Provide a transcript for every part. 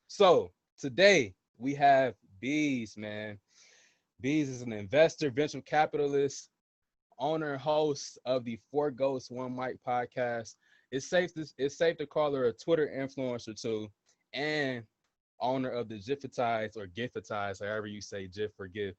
So today we have Beez, man. Beez is an investor, venture capitalist, owner, and host of the Four Ghosts One Mic podcast. It's safe to call her a Twitter influencer too, and owner of the Gifitize or Gifitize, however you say GIF or GIF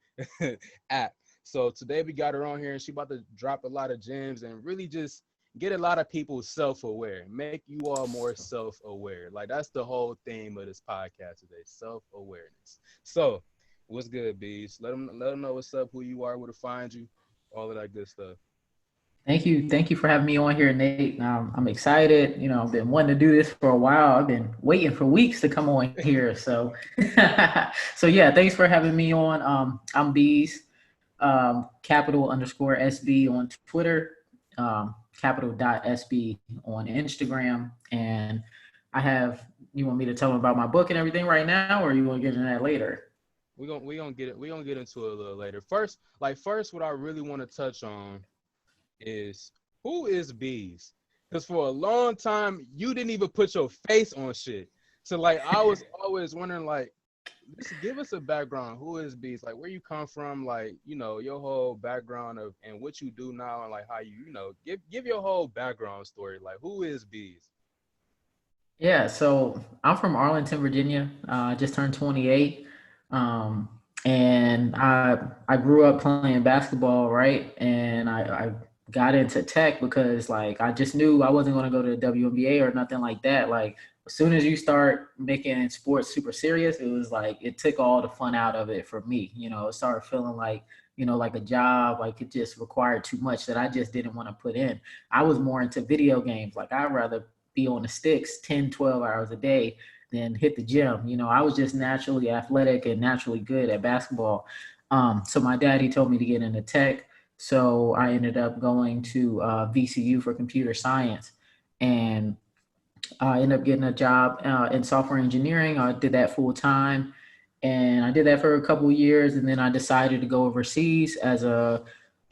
app. So today we got her on here and she about to drop a lot of gems and really just get a lot of people self-aware, make you all more self-aware. Like that's the whole theme of this podcast today, self-awareness. So what's good, Bees? Let them know what's up, who you are, where to find you, all of that good stuff. Thank you for having me on here, Nate. I'm excited. I've been wanting to do this for a while. I've been waiting for weeks to come on here. So, so yeah, thanks for having me on. I'm Bees, capital_SB on Twitter, capital.SB on Instagram, and I have. You want me to tell them about my book and everything right now, or you want to get into that later? We gonna get into it a little later. First, what I really want to touch on is who is Bees? Because for a long time you didn't even put your face on shit. So like I was always wondering, like, just give us a background. Who is Bees? Like where you come from, like, your whole background of and what you do now and like how give your whole background story. Like who is Bees? Yeah, so I'm from Arlington, Virginia. I just turned 28, um, and I grew up playing basketball, right? And I got into tech because like I just knew I wasn't going to go to the WNBA or nothing like that. Like as soon as you start making sports super serious, it was like it took all the fun out of it for me. It started feeling like like a job, like it just required too much that I just didn't want to put in. I was more into video games. Like I'd rather be on the sticks 10, 12 hours a day than hit the gym. I was just naturally athletic and naturally good at basketball. So my daddy told me to get into tech. So I ended up going to VCU for computer science, and I ended up getting a job in software engineering. I did that full time, and I did that for a couple of years, and then I decided to go overseas as a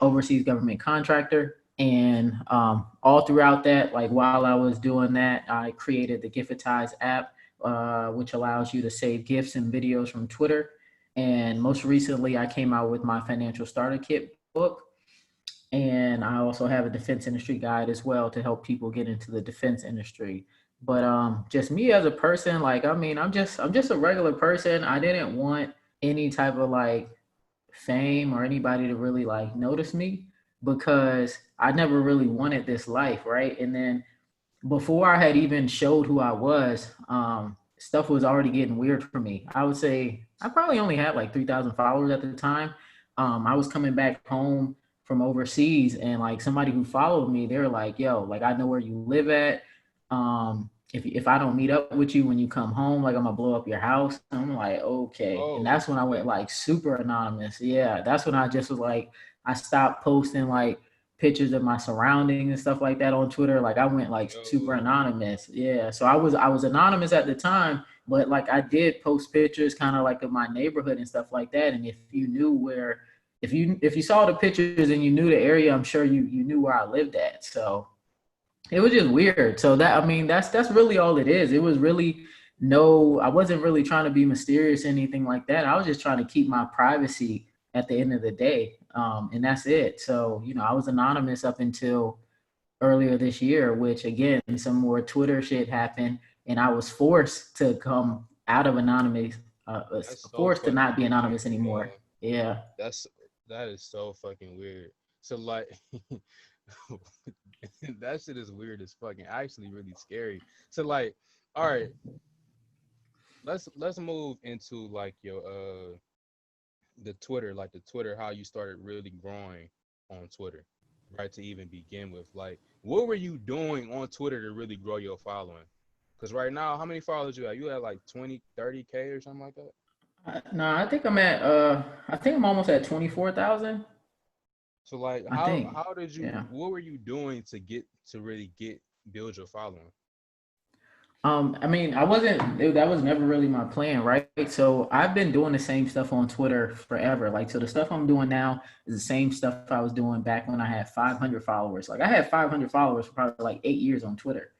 overseas government contractor. And all throughout that, like while I was doing that, I created the Gifitize app, which allows you to save gifts and videos from Twitter. And most recently, I came out with my financial starter kit book. And I also have a defense industry guide as well to help people get into the defense industry. But just me as a person, like I'm just a regular person. I didn't want any type of like fame or anybody to really like notice me because I never really wanted this life, right? And then before I had even showed who I was, stuff was already getting weird for me. I would say I probably only had like 3,000 followers at the time. I was coming back home from overseas, and like somebody who followed me, they were like, "Yo, like I know where you live at. If I don't meet up with you when you come home, like I'm gonna blow up your house." And I'm like, "Okay," and Oh, that's when I went like super anonymous. Yeah, that's when I just was like, I stopped posting like pictures of my surroundings and stuff like that on Twitter. Like I went like super yo, anonymous. Yeah. So I was anonymous at the time, but like I did post pictures kind of like of my neighborhood and stuff like that. And if you knew where if you saw the pictures and you knew the area, I'm sure you knew where I lived at. So it was just weird. So that I mean that's really all it is. It was really no, I wasn't really trying to be mysterious or anything like that. I was just trying to keep my privacy at the end of the day. And that's it. So, I was anonymous up until earlier this year, which again, some more Twitter shit happened, and I was forced to come out of anonymous, that's so forced to not fucking be weird, anonymous anymore. bro. Yeah. That's that is so fucking weird. So like that shit is weird as fucking actually really scary. So like, all right, let's move into like your the Twitter, how you started really growing on Twitter, right? To even begin with. Like, what were you doing on Twitter to really grow your following? Because right now, how many followers you have? You had like 20, 30K or something like that? No, I think I'm almost at 24,000. So like I think. how did you Yeah. what were you doing to get to really get build your following? I mean, I wasn't. That was never really my plan, right? So I've been doing the same stuff on Twitter forever. Like, so the stuff I'm doing now is the same stuff I was doing back when I had 500 followers. Like, I had 500 followers for probably like 8 years on Twitter.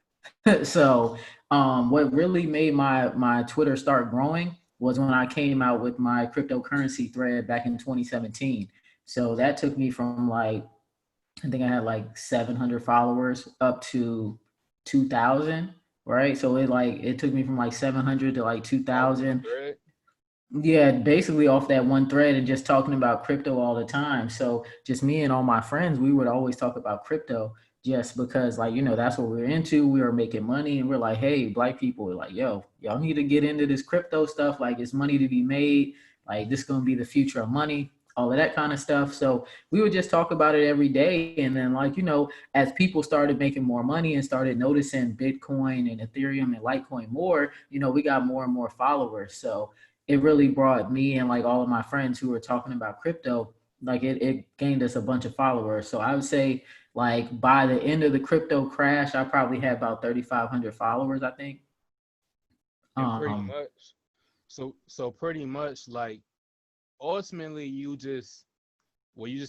So what really made my Twitter start growing was when I came out with my cryptocurrency thread back in 2017. So that took me from like, I think I had like 700 followers up to 2,000, right? So it took me from like 700 to like All from a 2,000. thread. Yeah, basically off that one thread and just talking about crypto all the time. So just me and all my friends, we would always talk about crypto just because, like, that's what we're into. We were making money and we're like, hey, black people, we're like, yo, y'all need to get into this crypto stuff. Like, it's money to be made. Like, this is gonna be the future of money, all of that kind of stuff. So we would just talk about it every day. And then, like, as people started making more money and started noticing Bitcoin and Ethereum and Litecoin more, we got more and more followers. So it really brought me and like all of my friends who were talking about crypto, like it gained us a bunch of followers. So I would say like by the end of the crypto crash, I probably had about 3,500 followers, I think. And pretty Um, much, so pretty much like ultimately you just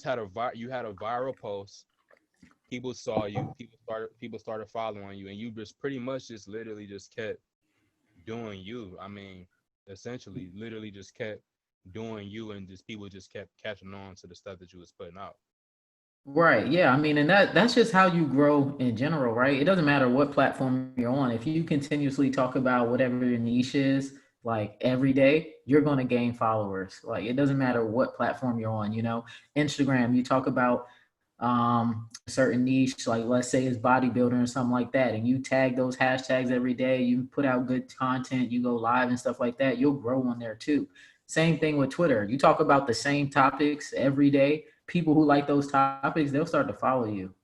had you had a viral post. People saw you. People started following you, and you just pretty much just literally just kept doing you. I mean, essentially, literally just kept doing you, and just people just kept catching on to the stuff that you was putting out. Right. Yeah. I mean, and that's just how you grow in general, right? It doesn't matter what platform you're on. If you continuously talk about whatever your niche is, like every day, you're going to gain followers. Like it doesn't matter what platform you're on, Instagram, you talk about a certain niche, like let's say it's bodybuilding or something like that, and you tag those hashtags every day, you put out good content, you go live and stuff like that, you'll grow on there too. Same thing with Twitter. You talk about the same topics every day, people who like those topics, they'll start to follow you.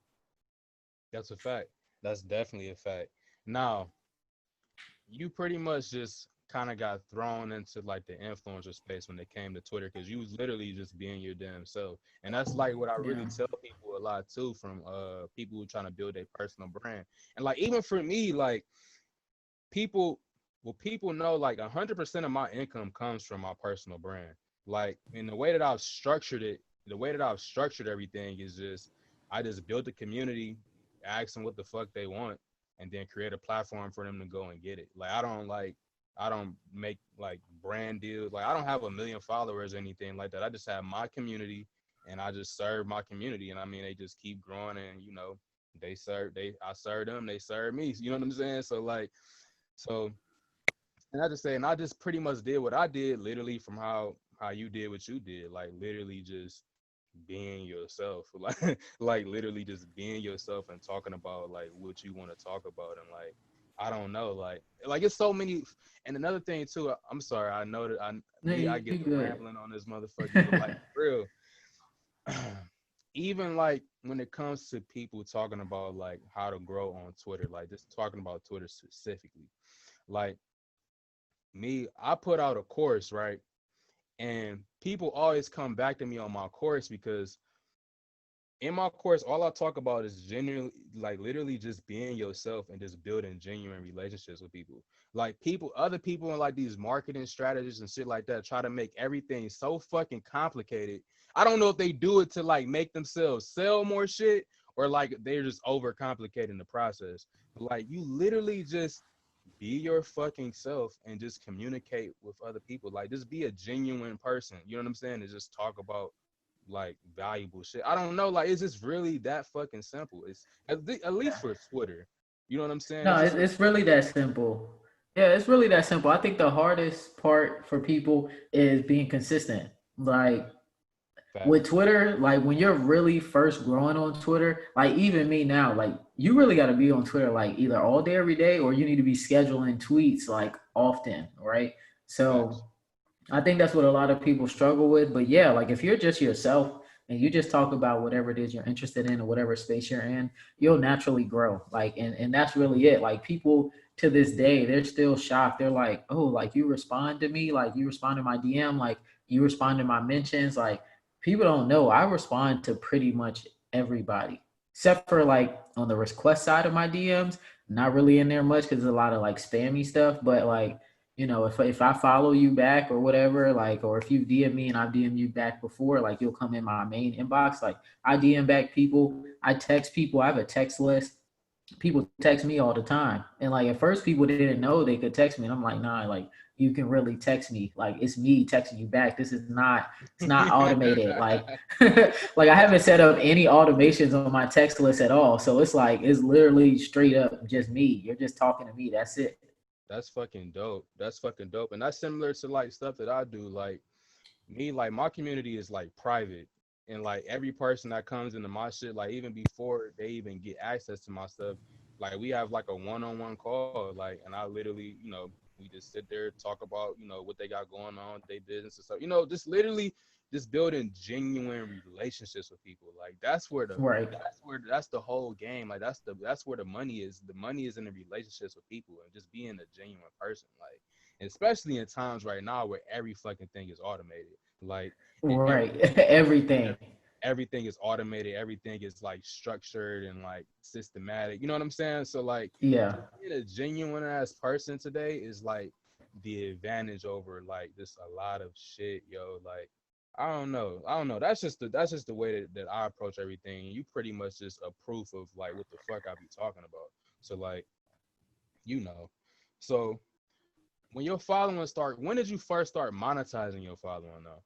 That's a fact. That's definitely a fact. Now, you pretty much just kind of got thrown into like the influencer space when it came to Twitter because you was literally just being your damn self. And that's like what I Yeah. really tell people a lot too from people who trying to build a personal brand. And like even for me, like people people know like 100% of my income comes from my personal brand. Like in the way that I've structured it, the way that I've structured everything is just I just built a community, ask them what the fuck they want, and then create a platform for them to go and get it. Like I don't make like brand deals. Like I don't have a million followers or anything like that. I just have my community and I just serve my community. And I mean they just keep growing and I serve them, they serve me. You know what I'm saying? So and I just say, and I just pretty much did what I did, literally from how you did what you did, like literally just being yourself, like literally just being yourself and talking about like what you want to talk about, and like I don't know, like it's so many. And another thing too, I'm sorry, I know that No, I you get the good. rambling on this motherfucker, but like for real, even like when it comes to people talking about like how to grow on Twitter, like just talking about Twitter specifically, like me, I put out a course, right? And people always come back to me on my course because in my course, all I talk about is genuinely, like literally just being yourself and just building genuine relationships with people. Like other people in like these marketing strategies and shit like that try to make everything so fucking complicated. I don't know if they do it to like make themselves sell more shit or like they're just overcomplicating the process. But like you literally just be your fucking self and just communicate with other people. Like just be a genuine person. You know what I'm saying? And just talk about like valuable shit. I don't know. Like it's just really that fucking simple. It's at least for Twitter. You know what I'm saying? No, It's just it's really that simple. Yeah, it's really that simple. I think the hardest part for people is being consistent. Like with facts. Twitter, like when you're really first growing on Twitter, like even me now, like you really got to be on Twitter like either all day every day or you need to be scheduling tweets like often, right? Facts. So I think that's what a lot of people struggle with. But yeah, like if you're just yourself and you just talk about whatever it is you're interested in or whatever space you're in, you'll naturally grow. Like, and that's really it. Like people to this day, they're still shocked. They're like, oh, like you respond to me, like you respond to my DM, like you respond to my mentions. Like people don't know. I respond to pretty much everybody. Except for like on the request side of my DMs, not really in there much because there's a lot of like spammy stuff. But like if I follow you back or whatever, like, or if you DM me and I've DM you back before, like you'll come in my main inbox. Like I DM back people, I text people, I have a text list. people text me all the time. And like at first people didn't know they could text me. And I'm like, nah, like you can really text me. Like it's me texting you back. This is not, it's not automated. Like like I haven't set up any automations on my text list at all. So it's like it's literally straight up just me. You're just talking to me. That's it. That's fucking dope. That's fucking dope. And that's similar to like stuff that I do. Like me, like my community is like private. And like every person that comes into my shit, like even before they even get access to my stuff, like we have like a one-on-one call. Like, and I literally, we just sit there, talk about, what they got going on, their business and stuff. Just literally just building genuine relationships with people. Like Right. that's the whole game. Like that's where the money is. The money is in the relationships with people and just being a genuine person. Like, and especially in times right now where every fucking thing is automated. Like Right. everything Everything. everything is automated, everything is like structured and like systematic, you know what I'm saying? So like Yeah. just being a genuine ass person today is like the advantage over like just a lot of shit, yo. Like I don't know, that's just the way that I approach everything. You pretty much just a proof of like what the fuck I be talking about. So like you know so when your following start, when did you first start monetizing your following though?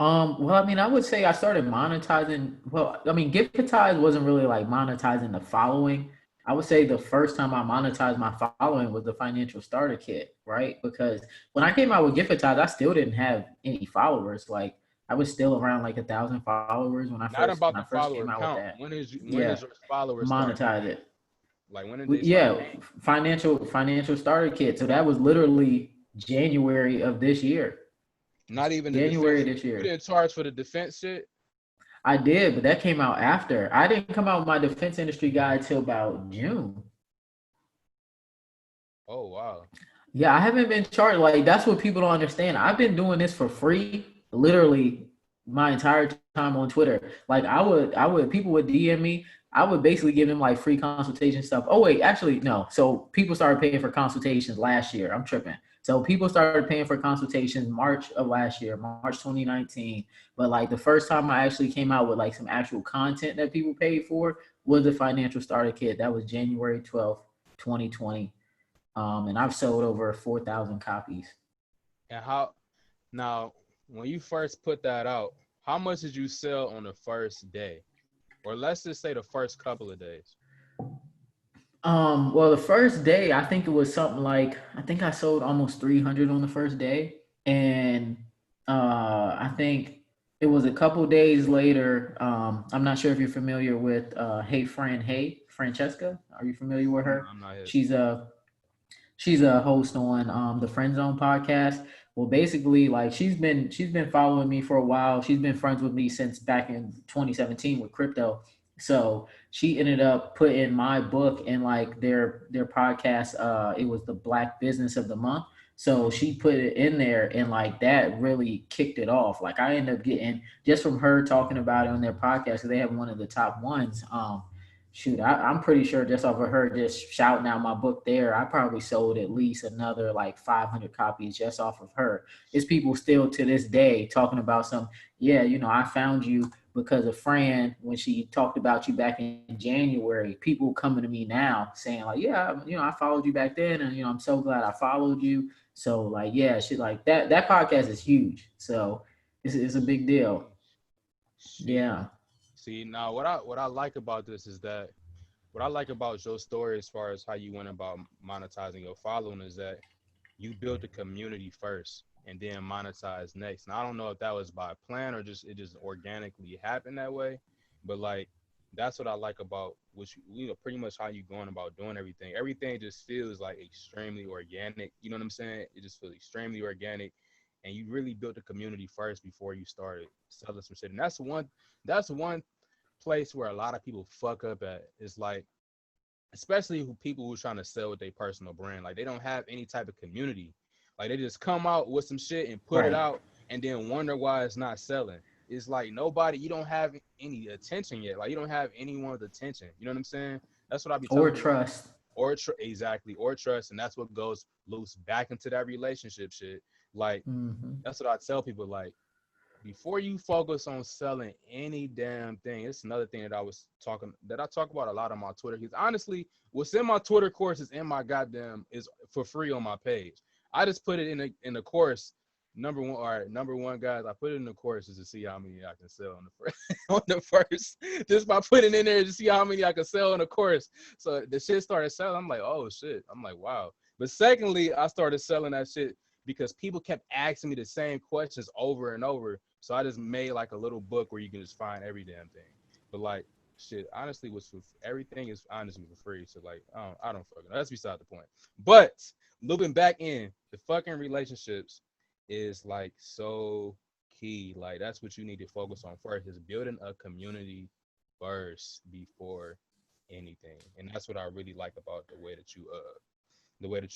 Well, I mean, I would say I started monetizing. Well, I mean, Giftitize wasn't really like monetizing the following. I would say the first time I monetized my following was the financial starter kit, right? Because when I came out with Giftitize, I still didn't have any followers. Like I was still around like 1,000 followers when I Not first about the came follower out with count. that. When is Yeah, your followers start monetize paying? it. Like when did they start Yeah, paying? financial starter kit. So that was literally January of this year. Not even the January defense. this You year. didn't charge for the defense shit. I did, but that came out after. I didn't come out with my defense industry guide till about June. Oh wow. Yeah, I haven't been charged. Like that's what people don't understand. I've been doing this for free, literally my entire time on Twitter. Like people would DM me. I would basically give them like free consultation stuff. Oh wait, actually no. So people started paying for consultations last year. I'm tripping. So people started paying for consultations March of last year, March 2019. But like the first time I actually came out with like some actual content that people paid for was the financial starter kit. That was January 12th, 2020. And I've sold over 4,000 copies. And how now when you first put that out, how much did you sell on the first day? Or let's just say the first couple of days. Well, the first day, I think it was something like I think I sold almost 300 on the first day, and I think it was a couple days later. I'm not sure if you're familiar with Hey Fran Hey Francesca. Are you familiar with her? I'm not hip. She's a she's a host on the Friend Zone podcast. Well, basically, like she's been following me for a while. She's been friends with me since back in 2017 with crypto. So she ended up putting my book in like their podcast. It was the Black Business of the Month. So she put it in there, and like that really kicked it off. Like I ended up getting just from her talking about it on their podcast. They have one of the top ones. Shoot, I'm pretty sure just off of her just shouting out my book there, I probably sold at least another like 500 copies just off of her. It's people still to this day talking about some, yeah, I found you because of Fran when she talked about you back in January. People coming to me now saying like, yeah, I followed you back then, and I'm so glad I followed you. So like, yeah, shit like that. That podcast is huge. So it's a big deal. Sheesh. Yeah. See, now what I like about this is that what I like about your story as far as how you went about monetizing your following is that you built a community first and then monetize next. And I don't know if that was by plan or just it just organically happened that way, but like that's what I like about which pretty much how you going about doing everything. Everything just feels like extremely organic. You know what I'm saying? It just feels extremely organic, and you really built a community first before you started selling some shit. And that's one place where a lot of people fuck up at. Is like especially people who trying to sell with their personal brand. Like they don't have any type of community. Like they just come out with some shit and put it Right. out and then wonder why it's not selling. It's like nobody, you don't have any attention yet. Like you don't have anyone's attention. You know what I'm saying? That's what I be Or telling people. trust. Exactly, or trust, and that's what goes loose back into that relationship shit. Like Hmm. that's what I tell people. Like before you focus on selling any damn thing, it's another thing that I talk about a lot on my Twitter. Because honestly, what's in my Twitter course is in my goddamn is for free on my page. I just put it in the course. Number one, all right, number one, guys. I put it in the course just to see how many I can sell on the first, on the first. Just by putting it in there to see how many I can sell in the course. So the shit started selling. I'm like, oh shit. I'm like, wow. But secondly, I started selling that shit because people kept asking me the same questions over and over. So I just made like a little book where you can just find every damn thing. But like shit, honestly, everything is honestly for free. So like, I don't fucking know. That's beside the point. But looping back in, the fucking relationships is like so key. Like that's what you need to focus on first is building a community first before anything. And that's what I really like about the way that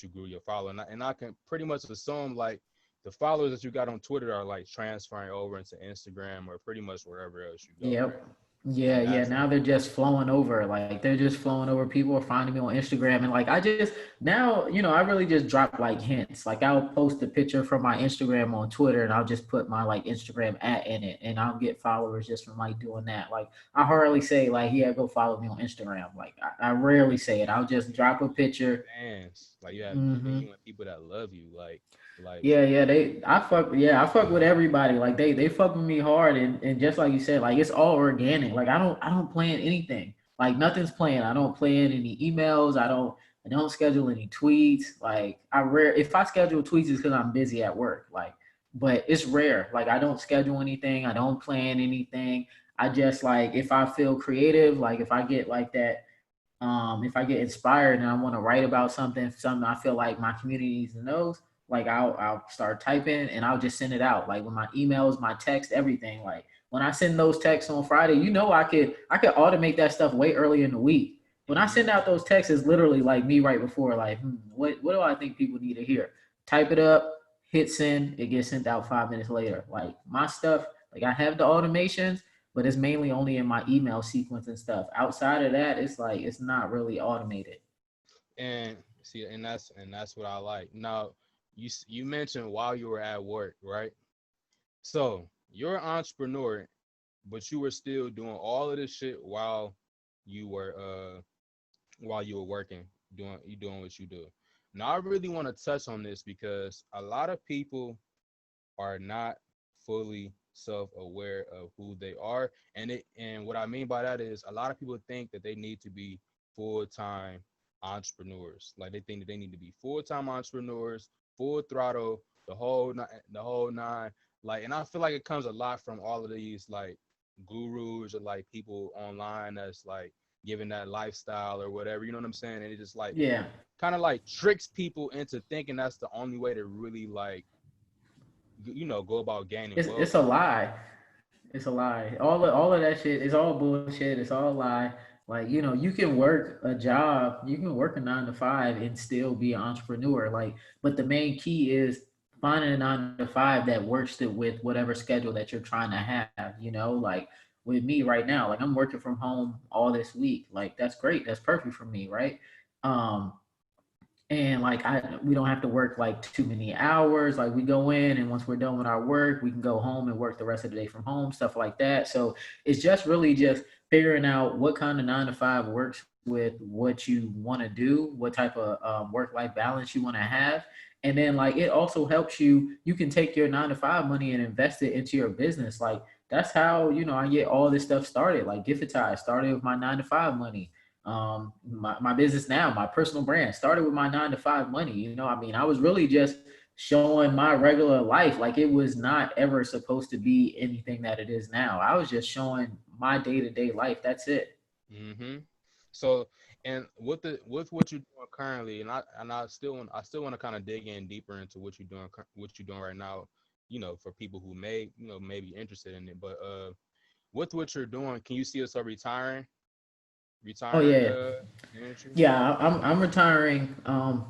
you grew your following. And I can pretty much assume like the followers that you got on Twitter are like transferring over into Instagram or pretty much wherever else you go, right? Yep. Yeah, And yeah. that's Now they're just flowing over. Like they're just flowing over. People are finding me on Instagram. And like I just now, I really just drop like hints. Like I'll post a picture from my Instagram on Twitter and I'll just put my like Instagram @ in it and I'll get followers just from like doing that. Like I hardly say like, yeah, go follow me on Instagram. Like I rarely say it. I'll just drop a picture. fans. Like you have Mm-hmm. genuine people that love you. Like Yeah, I fuck with everybody. Like they fuck with me hard and just like you said, like it's all organic. Like I don't plan anything. Like nothing's planned. I don't plan any emails. I don't schedule any tweets. Like if I schedule tweets it's because I'm busy at work. Like, but it's rare. Like I don't schedule anything. I don't plan anything. I just like if I feel creative, like if I get like that if I get inspired and I want to write about something I feel like my community needs to know, like I'll start typing and I'll just send it out. Like with my emails, my text, everything. Like when I send those texts on Friday, I could automate that stuff way early in the week. When I mm-hmm. send out those texts, it's literally like me right before, like, what do I think people need to hear? Type it up, hit send, it gets sent out 5 minutes later. Like my stuff, like I have the automations, but it's mainly only in my email sequence and stuff. Outside of that, it's like it's not really automated. And see, and that's what I like. Now, you mentioned while you were at work, right? So you're an entrepreneur, but you were still doing all of this shit you were while you were working, doing what you do. Now I really want to touch on this because a lot of people are not fully self-aware of who they are. And what I mean by that is a lot of people think that they need to be full-time entrepreneurs. Like they think that they need to be full-time entrepreneurs, full throttle, the whole nine. Like, and I feel like it comes a lot from all of these like gurus or like people online that's like giving that lifestyle or whatever, you know what I'm saying? And it just like Yeah, kind of like tricks people into thinking that's the only way to really like go about gaining wealth. it's a lie. It's a lie. All of that shit is all bullshit. It's all a lie. Like, you can work a job, you can work a 9 to 5 and still be an entrepreneur. Like, but the main key is finding a 9 to 5 that works with whatever schedule that you're trying to have. Like with me right now, like I'm working from home all this week. Like that's great. That's perfect for me, right? Um, and like we don't have to work like too many hours. Like we go in and once we're done with our work we can go home and work the rest of the day from home, stuff like that. So it's just really just figuring out what kind of 9 to 5 works with what you want to do, what type of work-life balance you want to have. And then like it also helps you can take your 9 to 5 money and invest it into your business. Like that's how I get all this stuff started. Like Giftize started with my 9 to 5 money. My business now, my personal brand started with my 9 to 5 money. I mean, I was really just showing my regular life. Like it was not ever supposed to be anything that it is now. I was just showing my day-to-day life. That's it. Mm-hmm. So, and with what you're doing currently, and I still want to kind of dig in deeper into what you're doing right now. For people who may be interested in it, but with what you're doing, can you see yourself Oh retiring yeah. the industry? Yeah, I'm retiring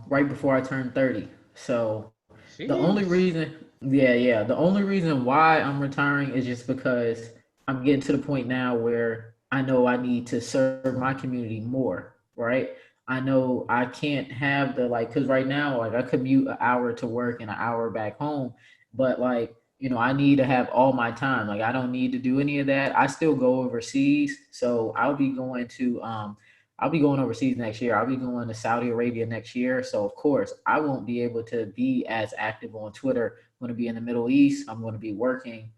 right before I turn 30. So the only Sheesh. reason yeah, the only reason why I'm retiring is just because I'm getting to the point now where I know I need to serve my community more, right? I know I can't have the like cuz right now like I commute an hour to work and an hour back home, but like I need to have all my time. Like I don't need to do any of that. I still go overseas. So I'll be going overseas next year. I'll be going to Saudi Arabia next year. So of course I won't be able to be as active on Twitter. I'm going to be in the Middle East. I'm going to be working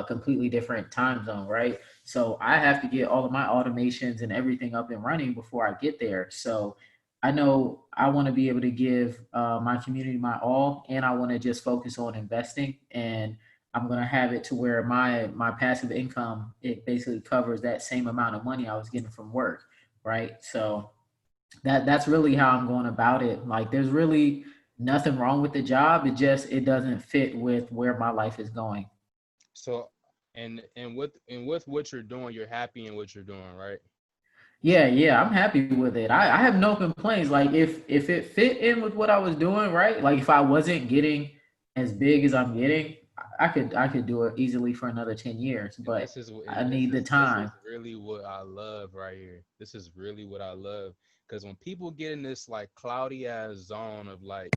completely different time zone, right? So I have to get all of my automations and everything up and running before I get there. So I know I want to be able to give my community my all, and I want to just focus on investing. And I'm gonna have it to where my passive income, it basically covers that same amount of money I was getting from work, right? So that's really how I'm going about it. Like there's really nothing wrong with the job. It doesn't fit with where my life is going. So, and with what you're doing, you're happy in what you're doing, right? Yeah, I'm happy with it. I have no complaints. Like if it fit in with what I was doing, right? Like if I wasn't getting as big as I'm getting, I could do it easily for another 10 years, And but this is I and need the this is time. really what I love right here. This is really what I love because when people get in this like cloudy ass zone of like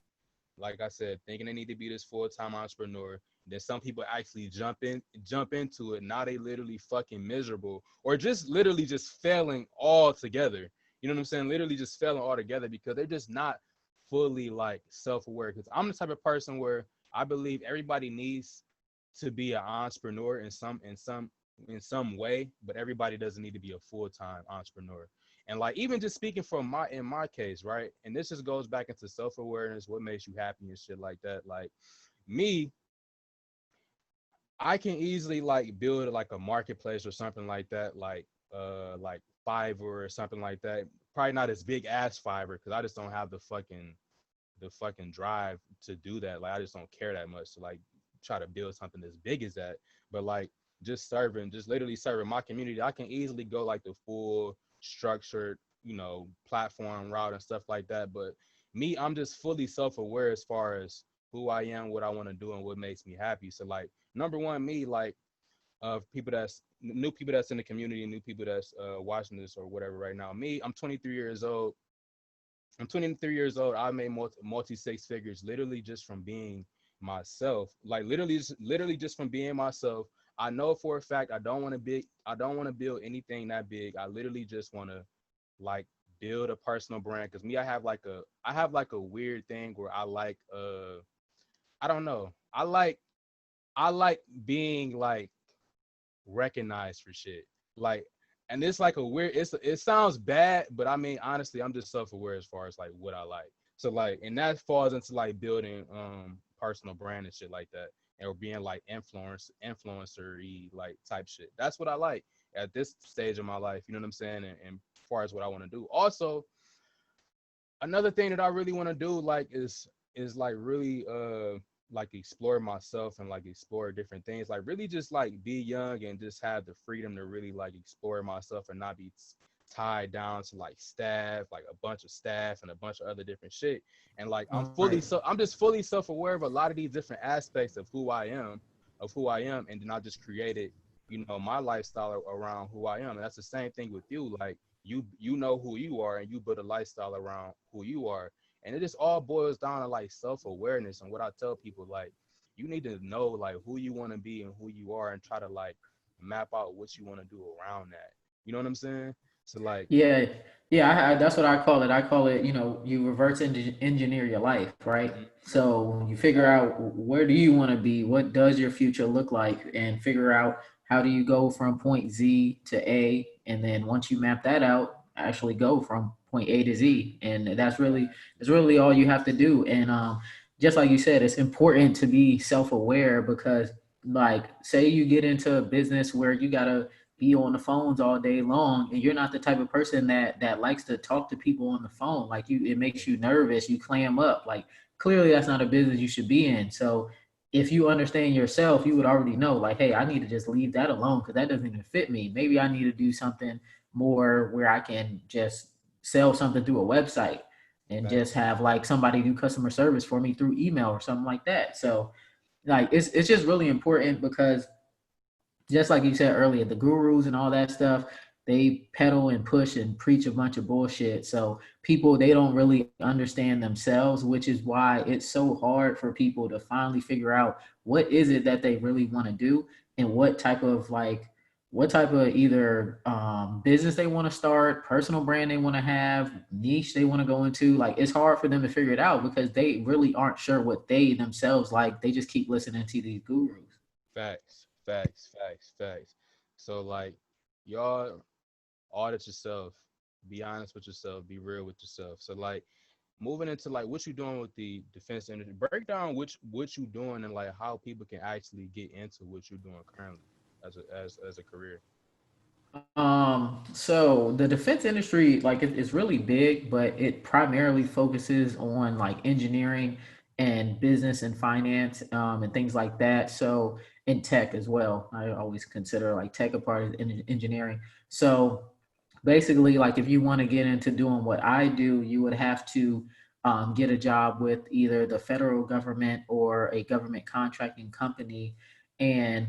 I said, thinking they need to be this full time entrepreneur. Then some people actually jump into it. Now they literally fucking miserable, or just literally just failing altogether. You know what I'm saying? Literally just failing altogether because they're just not fully like self aware. Because I'm the type of person where I believe everybody needs to be an entrepreneur in some way, but everybody doesn't need to be a full time entrepreneur. And like even just speaking from my case, right? And this just goes back into self awareness, what makes you happy and shit like that. Like me, I can easily like build like a marketplace or something like that, like Fiverr or something like that. Probably not as big as Fiverr because I just don't have the fucking drive to do that. Like I just don't care that much to like try to build something as big as that. But like just literally serving my community, I can easily go like the full structured, platform route and stuff like that. But me, I'm just fully self-aware as far as who I am, what I want to do, and what makes me happy. So like number one, me like of people that's new people that's in the community, new people that's watching this or whatever right now. Me, I'm 23 years old. I'm 23 years old. I made multi six figures literally just from being myself. Like literally just from being myself. I know for a fact I don't want to build anything that big. I literally just want to like build a personal brand cuz me I have like a weird thing where I don't know. I like being like recognized for shit. Like, and it's like a weird. It sounds bad, but I mean honestly, I'm just self-aware as far as like what I like. So like, and that falls into like building personal brand and shit like that, or being like influencer-y like type shit. That's what I like at this stage of my life. You know what I'm saying? And as far as what I want to do. Also, another thing that I really want to do like is like really like explore myself and like explore different things, like really just like be young and just have the freedom to really like explore myself and not be tied down to like staff, like a bunch of staff and a bunch of other different shit. And like Right. I'm just fully self-aware of a lot of these different aspects of who I am, and then I just created my lifestyle around who I am. And that's the same thing with you. Like you know who you are and you build a lifestyle around who you are. And it just all boils down to like self-awareness. And what I tell people, like, you need to know like who you want to be and who you are and try to like map out what you want to do around that. You know what I'm saying? So like, Yeah, yeah, that's what I call it. I call it, you reverse engineer your life, right? mhm, So you figure out where do you want to be, what does your future look like, and figure out how do you go from point Z to A, and then once you map that out, actually go from point A to Z, and that's really all you have to do. And just like you said, it's important to be self-aware because, like, say you get into a business where you gotta be on the phones all day long and you're not the type of person that likes to talk to people on the phone, like it makes you nervous, you clam up, like clearly that's not a business you should be in. So if you understand yourself, you would already know, like, hey, I need to just leave that alone because that doesn't even fit me. Maybe I need to do something more where I can just sell something through a website and just facts. have like somebody do customer service for me through email or something like that. So like it's just really important because just like you said earlier, the gurus and all that stuff, they peddle and push and preach a bunch of bullshit. So people, they don't really understand themselves, which is why it's so hard for people to finally figure out what is it that they really want to do, and what type of either business they want to start, personal brand they want to have, niche they want to go into. Like, it's hard for them to figure it out because they really aren't sure what they themselves like. They just keep listening to these gurus. Facts, facts, facts, facts. So like y'all audit yourself, be honest with yourself, be real with yourself. So like moving into like what you doing with the defense industry, break down what you doing and like how people can actually get into what you're doing currently as a career. So the defense industry, like, it's really big, but it primarily focuses on like engineering and business and finance, and things like that. So, in tech as well, I always consider like tech a part of engineering. So basically, like, if you want to get into doing what I do, you would have to get a job with either the federal government or a government contracting company, and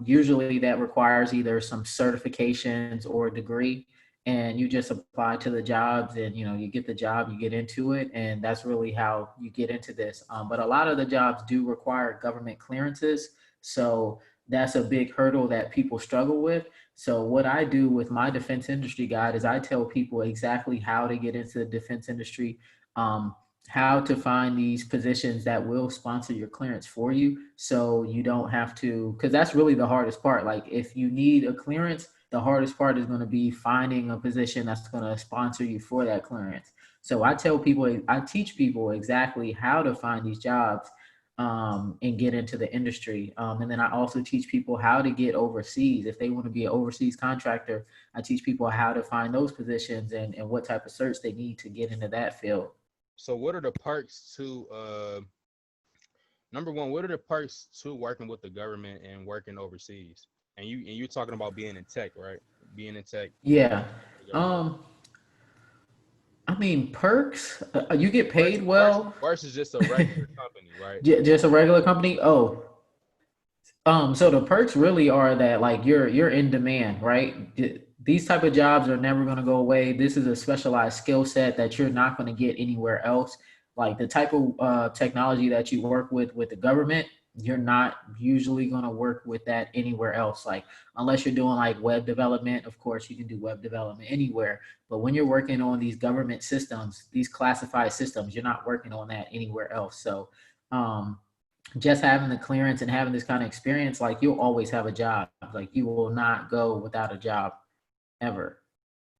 usually that requires either some certifications or a degree, and you just apply to the jobs, and you get the job, you get into it, and that's really how you get into this. But a lot of the jobs do require government clearances, so that's a big hurdle that people struggle with. So what I do with my defense industry guide is I tell people exactly how to get into the defense industry, um, how to find these positions that will sponsor your clearance for you, so you don't have to, because that's really the hardest part. Like, if you need a clearance, the hardest part is going to be finding a position that's going to sponsor you for that clearance. So I teach people exactly how to find these jobs, and get into the industry. And then I also teach people how to get overseas. If they want to be an overseas contractor, I teach people how to find those positions, and what type of certs they need to get into that field. So what are the perks to number one, what are the perks to working with the government and working overseas? And you're talking about being in tech, right? Being in tech and Yeah. the government. Um, I mean, perks, you get Worse, paid worse, well, worse is just a regular company, right? just a regular company. Oh, so the perks really are that, like, you're in demand, right? These type of jobs are never going to go away. This is a specialized skill set that you're not going to get anywhere else. Like, the type of technology that you work with the government, you're not usually going to work with that anywhere else. Like, unless you're doing like web development, of course you can do web development anywhere. But when you're working on these government systems, these classified systems, you're not working on that anywhere else. So, um, just having the clearance and having this kind of experience, like, you'll always have a job. Like, you will not go without a job ever.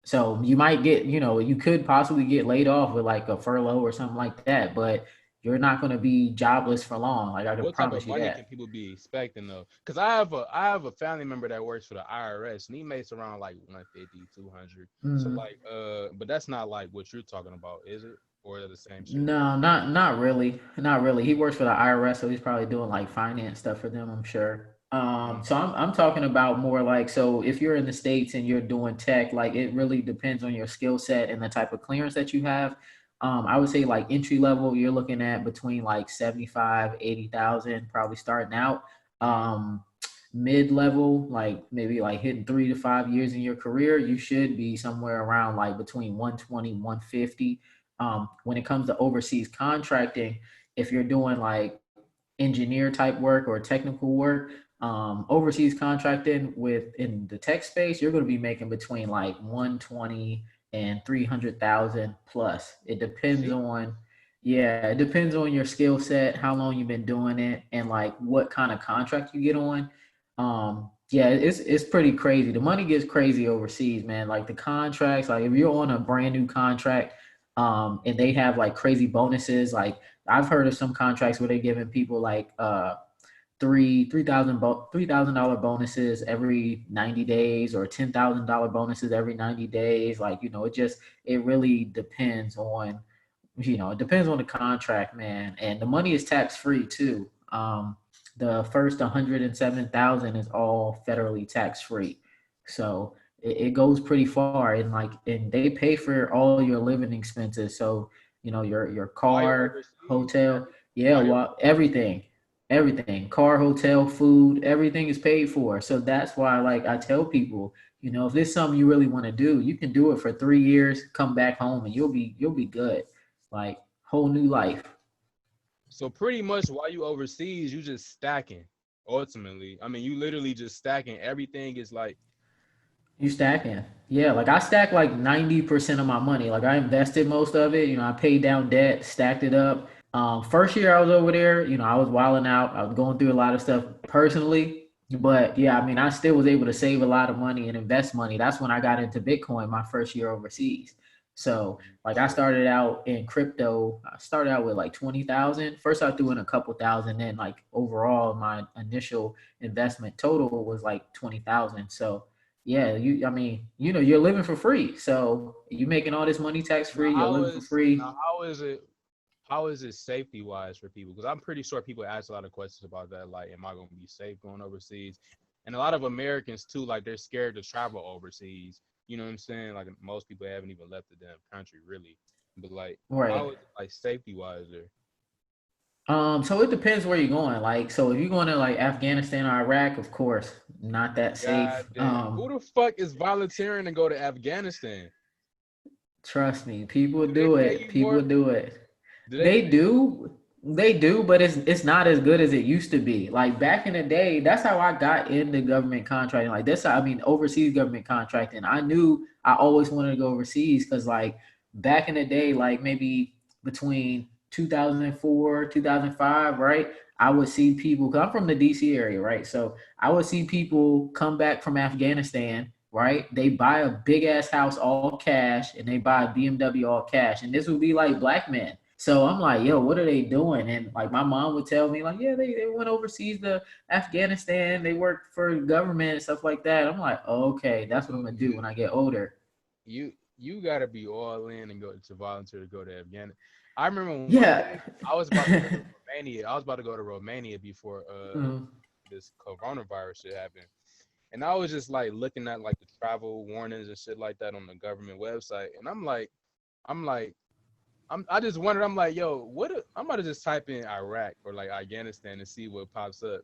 So you might get, you could possibly get laid off with like a furlough or something like that, but you're not going to be jobless for long. Like, I can What type promise of you money can that. people be expecting though? Because I have a family member that works for the IRS and he makes around like 150, 200. So Mm, like but that's not like what you're talking about, is it? Or is it the same shit? no, not really, not really. He works for the IRS, so he's probably doing like finance stuff for them, I'm sure. Mm. So I'm talking about more like, so if you're in the States and you're doing tech, like, it really depends on your skill set and the type of clearance that you have. I would say like entry level, you're looking at between like 75, 80,000, probably starting out. Mm. Mid level, like maybe like hitting 3 to 5 years in your career, you should be somewhere around like between 120, 150. When it comes to overseas contracting, if you're doing like engineer type work or technical work, overseas contracting within the tech space, you're going to be making between like 120 and 300,000 plus. It depends See? on, yeah, it depends on your skill set, how long you've been doing it, and like what kind of contract you get on. Yeah, it's pretty crazy. The money gets crazy overseas, man. Like, the contracts, like, if you're on a brand new contract, and they have like crazy bonuses. Like, I've heard of some contracts where they're giving people like $3,000 bonuses every 90 days, or $10,000 bonuses every 90 days. Like, it really depends on, it depends on the contract, man. And the money is tax free too. The first 107,000 is all federally tax free. So it goes pretty far, and they pay for all your living expenses. So, your While you're car, overseas, hotel, yeah, while you're well, everything, car, hotel, food, everything is paid for. So that's why, like, I tell people, You know, if there's something you really want to do, you can do it for 3 years, come back home, and you'll be good. Like whole new life. So pretty much while you overseas, you just stacking. Ultimately, I mean, you literally just stacking. Everything is like, You stacking. Yeah, like I stacked like 90% of my money. Like I invested most of it. You know, I paid down debt, stacked it up. First year I was over there, you know, I was wilding out. I was going through a lot of stuff personally. But yeah, I mean, I still was able to save a lot of money and invest money. That's when I got into Bitcoin my first year overseas. So like I shit. started out in crypto. I started out with like 20,000. First I threw in a couple thousand, then like overall my initial investment total was like 20,000. So yeah, I mean, you know, you're living for free. So you making all this money tax Now free, you're how living for is free. now how is it safety wise for people? Because I'm pretty sure people ask a lot of questions about that. Like, am I gonna be safe going overseas? And a lot of Americans too, like they're scared to travel overseas. You know what I'm saying? Like most people haven't even left the damn country really. But like, Right. how is it like safety wise there? So it depends where you're going. Like, so if you're going to like Afghanistan or Iraq, of course, not that God safe. damn. Who the fuck is volunteering to go to Afghanistan? Trust me, people Do they do pay it. you People more? do it. Do they They pay you? do. They do, but it's not as good as it used to be. Like back in the day, that's how I got into government contracting. Like that's how, I mean, overseas government contracting. I knew I always wanted to go overseas because like back in the day, like maybe between 2004, 2005, right? I would see people, because I'm from the DC area, right? So I would see people come back from Afghanistan, right? They buy a big ass house all cash and they buy a BMW all cash. And this would be like black men. So I'm like, yo, what are they doing? And like my mom would tell me, like, yeah, they went overseas to Afghanistan, they worked for the government and stuff like that. I'm like, oh, okay, that's what I'm So gonna do when I get older. you gotta be all in and go to volunteer to go to Afghanistan. I remember one Yeah. day I was about to go to Romania. I was about to go to Romania before Mhm. this coronavirus shit happened. And I was just like looking at like the travel warnings and shit like that on the government website. And I'm like, I just wondered, I'm like, yo, I'm about to just type in Iraq or like Afghanistan and see what pops up.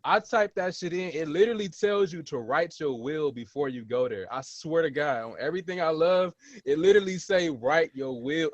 I typed that shit in. It literally tells you to write your will before you go there. I swear to God, on everything I love, it literally say write your will.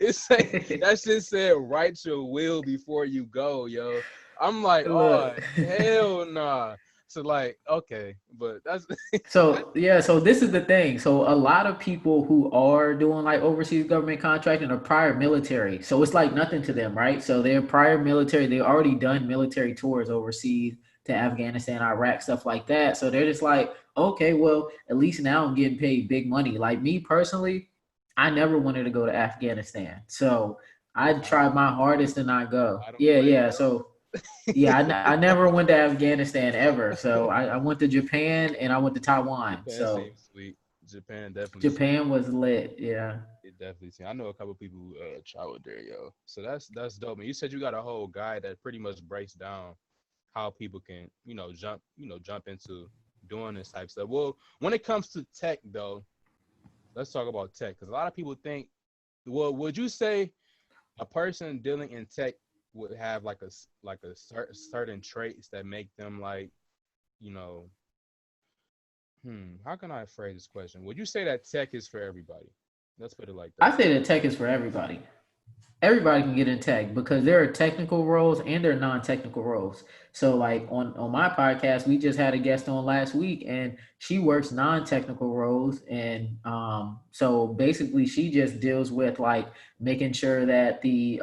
It say that shit said write your will before you go, yo. I'm like, oh Look. hell nah. So like, okay, but that's So yeah, so this is the thing. So a lot of people who are doing like overseas government contracting are prior military. So it's like nothing to them, right? So they're prior military. They already done military tours overseas to Afghanistan, Iraq, stuff like that. So they're just like, okay, well, at least now I'm getting paid big money. Like me personally, I never wanted to go to Afghanistan. So I I don't tried my blame you. hardest to not go. I don't Yeah, blame yeah. So you. yeah, I never went to Afghanistan ever. So I went to Japan and I went to Taiwan. Japan So seems sweet. Japan definitely seems. Japan was lit. Yeah. It definitely seems. I know a couple people who traveled there, yo. So that's dope. And you said you got a whole guide that pretty much breaks down how people can, jump into doing this type stuff. Well, when it comes to tech, though, let's talk about tech because a lot of people think. Well, would you say a person dealing in tech would have certain traits that make them like, you know, how can I phrase this question? Would you say that tech is for everybody? Let's put it like I that. say that tech is for everybody. Everybody can get in tech because there are technical roles and there are non-technical roles. So like on my podcast, we just had a guest on last week and she works non-technical roles. And so basically she just deals with like making sure that the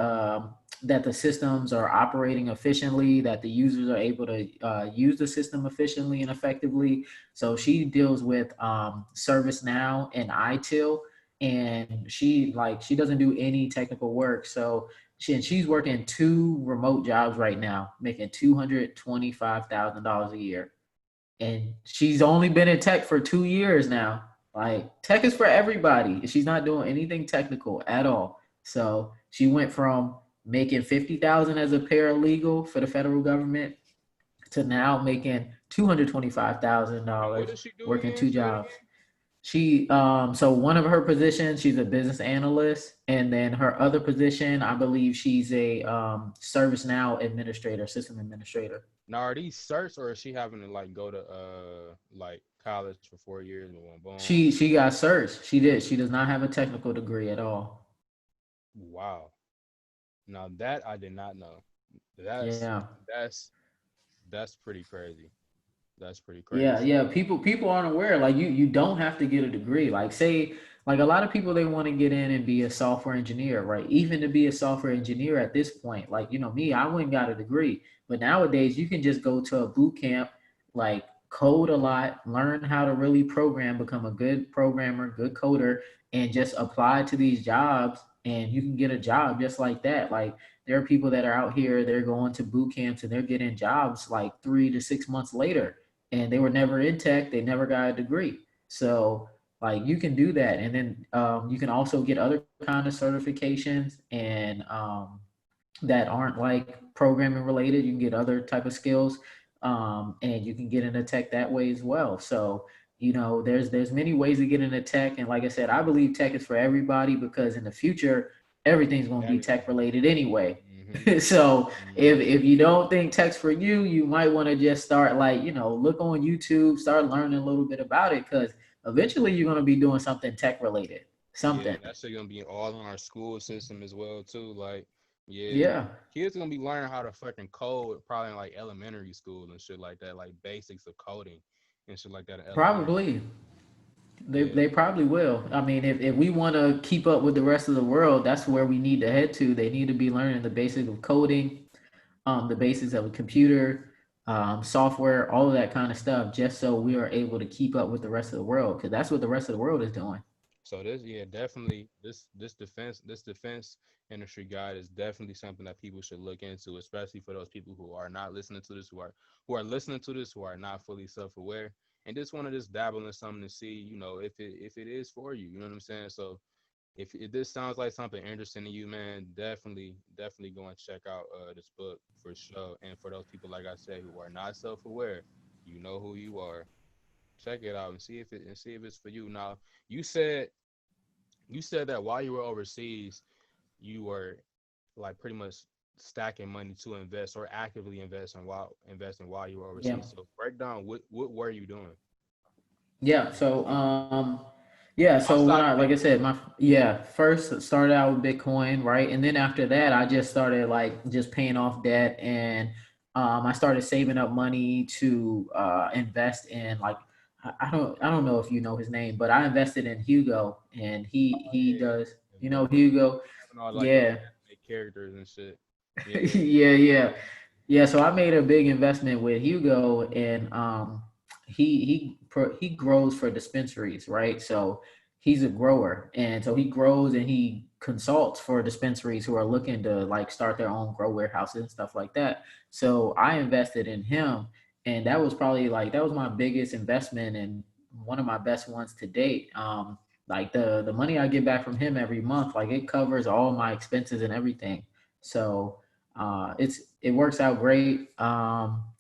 systems are operating efficiently, that the users are able to use the system efficiently and effectively. So she deals with ServiceNow and ITIL, and she doesn't do any technical work. So she's working two remote jobs right now, making $225,000 a year, and she's only been in tech for 2 years now. Like tech is for everybody. She's not doing anything technical at all. So she went from making 50,000 as a paralegal for the federal government to now making And what $225,000 does she do working again? two Say it jobs. again. She so one of her positions, she's a business analyst, and then her other position, I believe she's a ServiceNow administrator, system administrator. Now, are these certs or is she having to like go to like college for 4 years and boom, boom. She got certs. She did. She does not have a technical degree at all. Wow. Now that I did not know. That's Yeah. that's that's pretty crazy. That's pretty Yeah, crazy. yeah. People aren't aware. Like you don't have to get a degree. Like say, like a lot of people they want to get in and be a software engineer, right? Even to be a software engineer at this point, like me, I went and got a degree. But nowadays you can just go to a boot camp, like code a lot, learn how to really program, become a good programmer, good coder, and just apply to these jobs and you can get a job just like that. Like there are people that are out here, they're going to boot camps and they're getting jobs like 3 to 6 months later and they were never in tech. They never got a degree. So like you can do that, and then you can also get other kind of certifications and that aren't like programming related. You can get other type of skills, and you can get into tech that way as well. So there's many ways to get into tech, and like I said, I believe tech is for everybody because in the future everything's going to be tech Everything. related anyway. Mm-hmm. So if Mm-hmm. if you don't think tech's for you, you might want to just start like look on YouTube, start learning a little bit about it because eventually you're going to be doing something tech related, Yeah, something. that's gonna be all in our school system as well too. Like, yeah, Yeah, kids gonna be learning how to fucking code probably in like elementary school and shit like that, like basics of coding and shit like that in elementary probably. school. They Yeah. they probably will. I mean, if we want to keep up with the rest of the world, that's where we need to head to. They need to be learning the basics of coding, the basics of a computer, software, all of that kind of stuff, just so we are able to keep up with the rest of the world, because that's what the rest of the world is doing. So this, yeah, definitely this defense industry guide is definitely something that people should look into, especially for those people who are not listening to this, who are listening to this, who are not fully self-aware, and just want to just dabble in something to see, if it is for you. You know what I'm saying? So if this sounds like something interesting to you, man, definitely go and check out this book for sure. And for those people, like I said, who are not self-aware, you know who you are. Check it out and see if it's for you. Now, you said you said that while you were overseas, you were like pretty much stacking money to invest or actively investing while you were Yeah. overseas. So break down what were you doing Yeah. So when outside I, of like I Bitcoin? said, first started out with Bitcoin, right? And then after that, I just started like just paying off debt and I started saving up money to invest in like I don't know if you know his name, but I invested in Hugo and he Oh he yeah, does, the Bitcoin Hugo. having all like those Yeah. anime characters and shit. Yeah, Yeah, yeah. Yeah, so I made a big investment with Hugo, and he grows for dispensaries, right? So he's a grower, and so he grows and he consults for dispensaries who are looking to like start their own grow warehouses and stuff like that. So I invested in him, and that was probably like that was my biggest investment and one of my best ones to date. Like the money I get back from him every month, like it covers all my expenses and everything. So it works out great.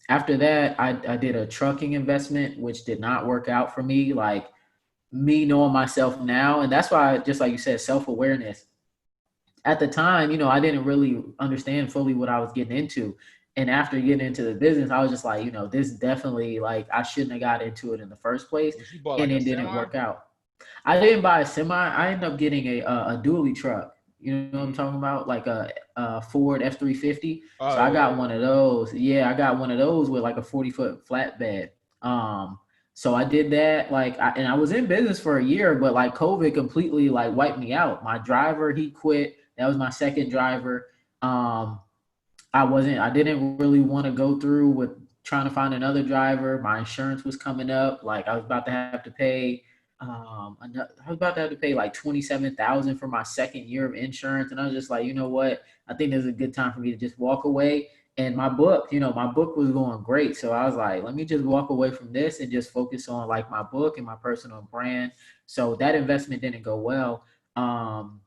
After that, I did a trucking investment, which did not work out for me. Like me knowing myself now, and that's why, just like you said, self awareness. At the time, I didn't really understand fully what I was getting into. And after getting into the business, I was just like, this definitely like I shouldn't have got into it in the first place, but you bought and like a it didn't semi. work out. I didn't buy a semi. I ended up getting a dually truck. You know what I'm Mm-hmm. talking about? Like a Ford F-350. So Oh I yeah, got yeah. one of those. Yeah, I got one of those with like a 40-foot flatbed. Um, so I did that. And I was in business for a year, but like COVID completely like wiped me out. My driver, he quit. That was my second driver. Um, I didn't really want to go through with trying to find another driver. My insurance was coming up. Like I was about to have to pay I was about to have to pay like 27,000 for my second year of insurance. And I was just like, you know what? I think this is a good time for me to just walk away. And my book was going great. So I was like, let me just walk away from this and just focus on like my book and my personal brand. So that investment didn't go well. Um,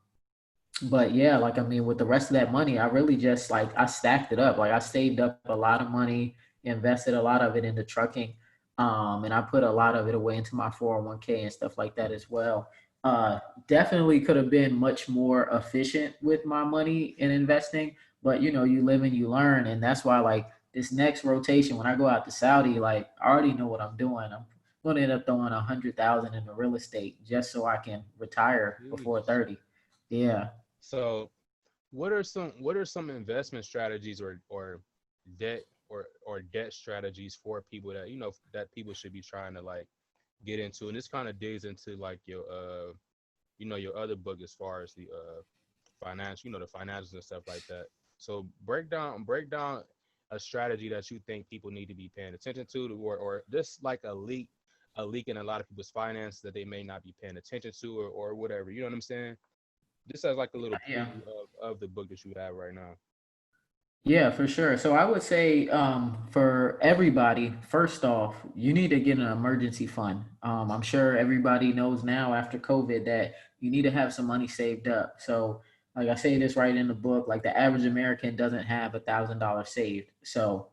but yeah, like I mean, with the rest of that money, I really just like I stacked it up. Like I saved up a lot of money, invested a lot of it into trucking, and I put a lot of it away into my 401k and stuff like that as well. Uh, Definitely could have been much more efficient with my money in investing, but you live and you learn, and that's why like this next rotation when I go out to Saudi, like I already know what I'm doing. I'm gonna end up throwing 100,000 into real estate just so I can retire before Jeez. 30. Yeah. So what are some investment strategies or debt or debt strategies for people that that people should be trying to like get into? And this kind of digs into like your your other book as far as the finance, the financials and stuff like that. So break down a strategy that you think people need to be paying attention to, or just like a leak in a lot of people's finance that they may not be paying attention to, or whatever. You know what I'm saying? This has like a little Yeah. preview of the book that you have right now. Yeah, for sure. So I would say for everybody, first off, you need to get an emergency fund. I'm sure everybody knows now after COVID that you need to have some money saved up. So, like I say this right in the book, like the average American doesn't have $1,000 saved. So,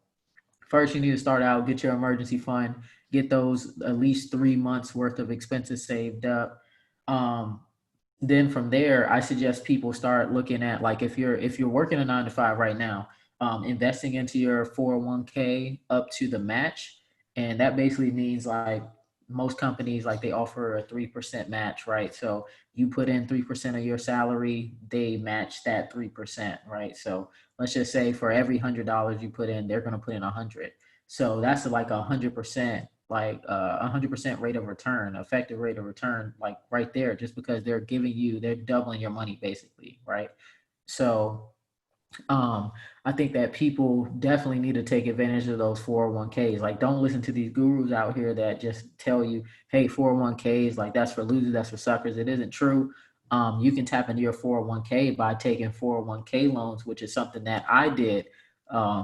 first, you need to start out, get your emergency fund, get those at least 3 months worth of expenses saved up. Um, then from there, I suggest people start looking at, like, if you're working a 9 to 5 right now, investing into your 401k up to the match, and that basically means like most companies, like, they offer a 3% match, right? So you put in 3% of your salary, they match that 3%, right? So let's just say for every $100 you put in, they're going to put in 100. So that's like 100%, like 100% rate of return, effective rate of return, like right there, just because they're doubling your money basically, right? So um, I think that people definitely need to take advantage of those 401ks. Like, don't listen to these gurus out here that just tell you, hey, 401ks, like, that's for losers, that's for suckers. It isn't true. You can tap into your 401k by taking 401k loans, which is something that I did,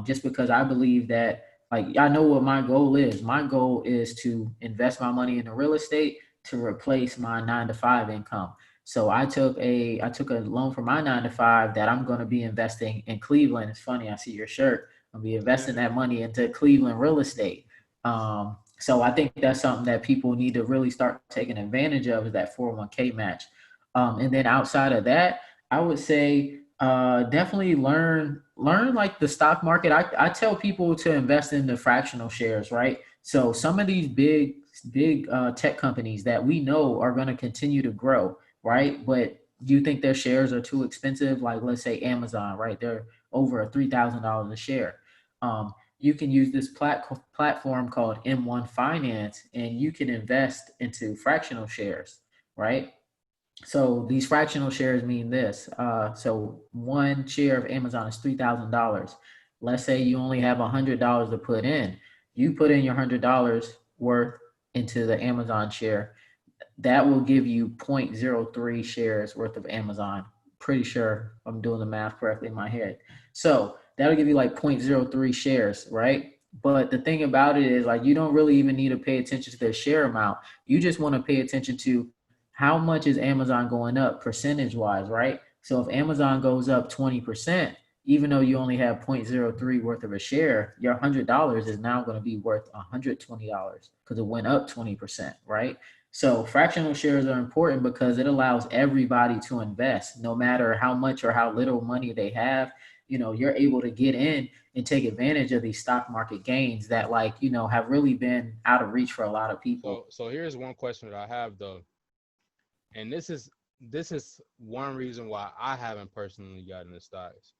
just because I believe that, like, I know what my goal is. My goal is to invest my money into real estate to replace my 9 to 5 income. So I took a loan for my 9 to 5 that I'm going to be investing in Cleveland. It's funny, I see your shirt. I'll be investing that money into Cleveland real estate. So I think that's something that people need to really start taking advantage of, is that 401k match. And then outside of that, I would say definitely learn like the stock market. I tell people to invest in the fractional shares, right? So some of these big tech companies that we know are going to continue to grow, right? But do you think their shares are too expensive? Like, let's say Amazon, right? They're over $3,000 a share. You can use this platform called M1 Finance, and you can invest into fractional shares, right? So these fractional shares mean this. So one share of Amazon is $3,000. Let's say you only have $100 to put in. You put in your $100 worth into the Amazon share, that will give you 0.03 shares worth of Amazon. Pretty sure I'm doing the math correctly in my head. So that'll give you like 0.03 shares, right? But the thing about it is, like, you don't really even need to pay attention to the share amount. You just want to pay attention to how much is Amazon going up percentage wise, right? So if Amazon goes up 20%, even though you only have 0.03 worth of a share, your $100 is now going to be worth $120 because it went up 20%, right? So fractional shares are important because it allows everybody to invest, no matter how much or how little money they have. You're able to get in and take advantage of these stock market gains that, like, have really been out of reach for a lot of people. So here's one question that I have though, and this is one reason why I haven't personally gotten the stocks.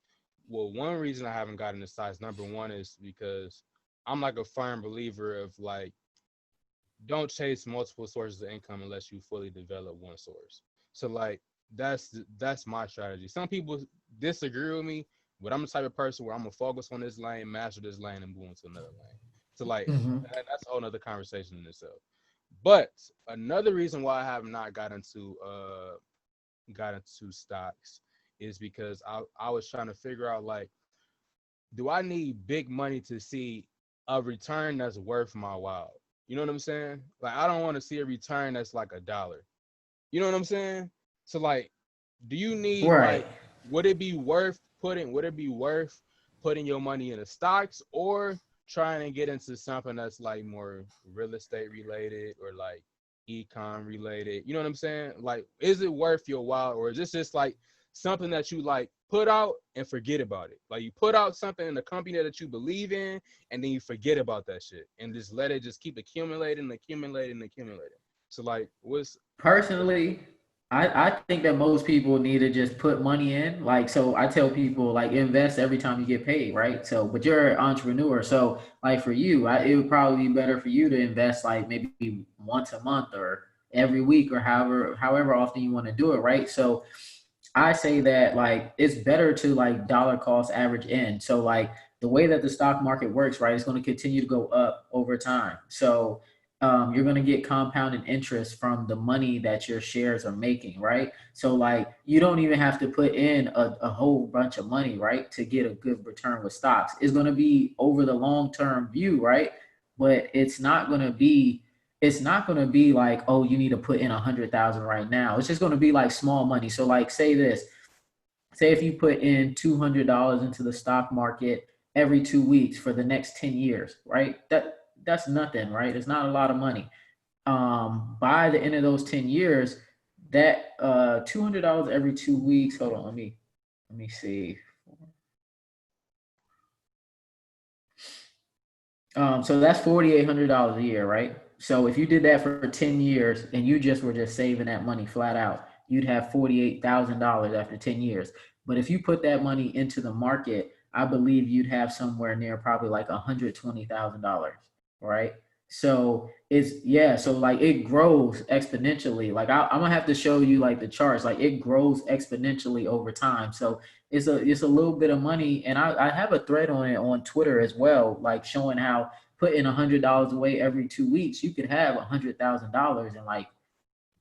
Well, one reason I haven't gotten the stocks, number one, is because I'm like a firm believer of like, don't chase multiple sources of income unless you fully develop one source. So like that's my strategy. Some people disagree with me, but I'm the type of person where I'm gonna focus on this lane, master this lane, and move into another lane. So like Mm-hmm. that's a whole nother conversation in itself. But another reason why I have not gotten to stocks is because I was trying to figure out, like, do I need big money to see a return that's worth my while? You know what I'm saying? Like, I don't want to see a return that's like $1. You know what I'm saying? So like, do you need, Right. like, would it be worth putting your money into stocks, or trying to get into something that's like more real estate related or like econ related? You know what I'm saying? Like, is it worth your while, or is this just like something that you like put out and forget about it. Like you put out something in the company that you believe in, and then you forget about that shit and just let it just keep accumulating, accumulating, accumulating. So like, what's Personally, I think that most people need to just put money in. Like, so I tell people like invest every time you get paid, right? So, but you're an entrepreneur, so like for you, it would probably be better for you to invest like maybe once a month or every week or however often you want to do it, right? So I say that like it's better to like dollar cost average in. So like the way that the stock market works, right, it's going to continue to go up over time. So you're going to get compounded interest from the money that your shares are making, right? So like you don't even have to put in a whole bunch of money, right, to get a good return with stocks. It's going to be over the long term view, right? But it's not going to be like, oh, you need to put in 100,000 right now. It's just going to be like small money. So like say if you put in $200 into the stock market every 2 weeks for the next 10 years, right? That's nothing, right? It's not a lot of money. By the end of those 10 years, that $200 every 2 weeks, hold on, let me see. So that's $4,800 a year, right? So if you did that for 10 years and you just were just saving that money flat out, you'd have $48,000 after 10 years. But if you put that money into the market, I believe you'd have somewhere near probably like $120,000, right? So so like it grows exponentially. Like I'm gonna have to show you like the charts. Like it grows exponentially over time. So it's a little bit of money, and I have a thread on it on Twitter as well, like showing how putting $100 away every 2 weeks, you could have $100,000 in like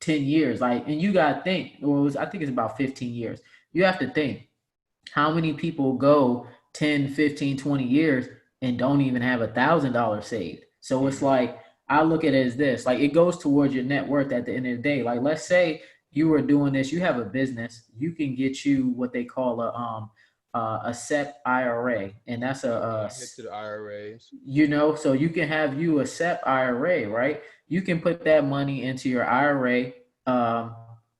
10 years. Like, and you gotta think, I think it's about 15 years. You have to think how many people go 10, 15, 20 years and don't even have $1,000 saved. So it's like I look at it as this, like it goes towards your net worth at the end of the day. Like let's say you were doing this, you have a business, you can get you what they call a SEP IRA, and that's hit to the IRAs? so you can have you a SEP IRA, right? You can put that money into your IRA, um,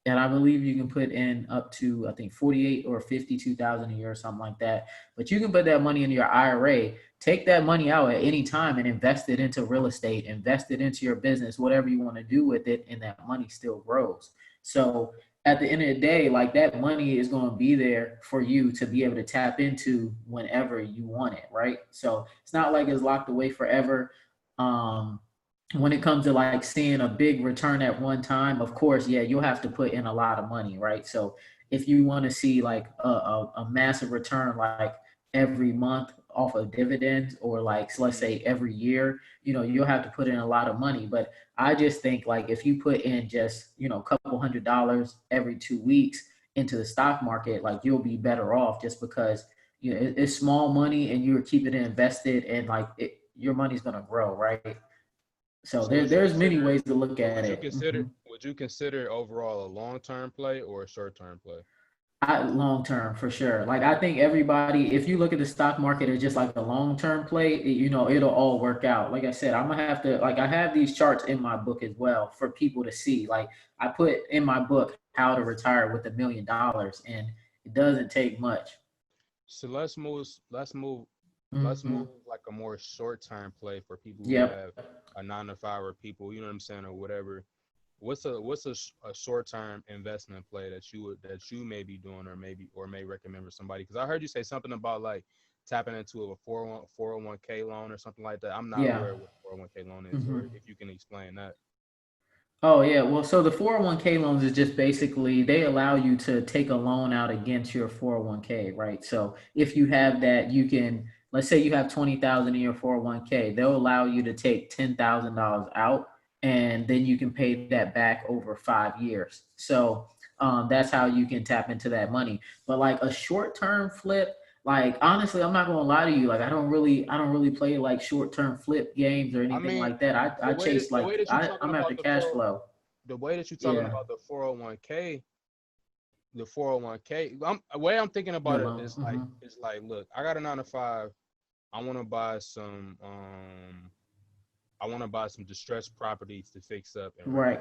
and I believe you can put in up to I think 48 or 52,000 a year or something like that. But you can put that money into your IRA, take that money out at any time, and invest it into real estate, invest it into your business, whatever you want to do with it, and that money still grows. So at the end of the day, like that money is going to be there for you to be able to tap into whenever you want it, right? So it's not like it's locked away forever. Um, when it comes to like seeing a big return at one time, of course, yeah, you'll have to put in a lot of money, right? So if you want to see like a massive return, like every month off of dividends, or like so let's say every year, you'll have to put in a lot of money. But I just think like if you put in just a couple $100 every 2 weeks into the stock market, like you'll be better off just because it's small money and you're keeping it invested, and like your money's gonna grow, right? So So would you there's many consider ways to look at would you it. consider would you consider overall a long term play or a short term play? Long term for sure. Like I think everybody, if you look at the stock market as just like a long term play, it'll all work out. Like I said, I'm gonna have to like I have these charts in my book as well for people to see. Like I put in my book how to retire with $1 million, and it doesn't take much. So let's Hmm. move like a more short term play for people who Yep. have a 9 to 5, or people, you know what I'm saying, or whatever. What's a short term investment play that you may be doing, or may recommend for somebody? Because I heard you say something about like tapping into a 401k loan or something like that. I'm not Yeah. aware of what 401k loan is, or Hmm. if you can explain that. Oh yeah, well, so the 401k loans is just basically they allow you to take a loan out against your 401k, right? So if you have that, you can, let's say you have 20,000 in your 401k, they'll allow you to take $10,000 out, and then you can pay that back over 5 years. So that's how you can tap into that money. But like a short term flip, like honestly, I'm not gonna lie to you. Like I don't really play like short term flip games or I anything mean, like that. I chase the like way that you're talking I'm after about cash flow. the way that you're talking Yeah, about the 401k, the way I'm thinking the about it loan. is like Hmm. look, I got a 9 to 5. I want to buy some distressed properties to fix up and rent. Right.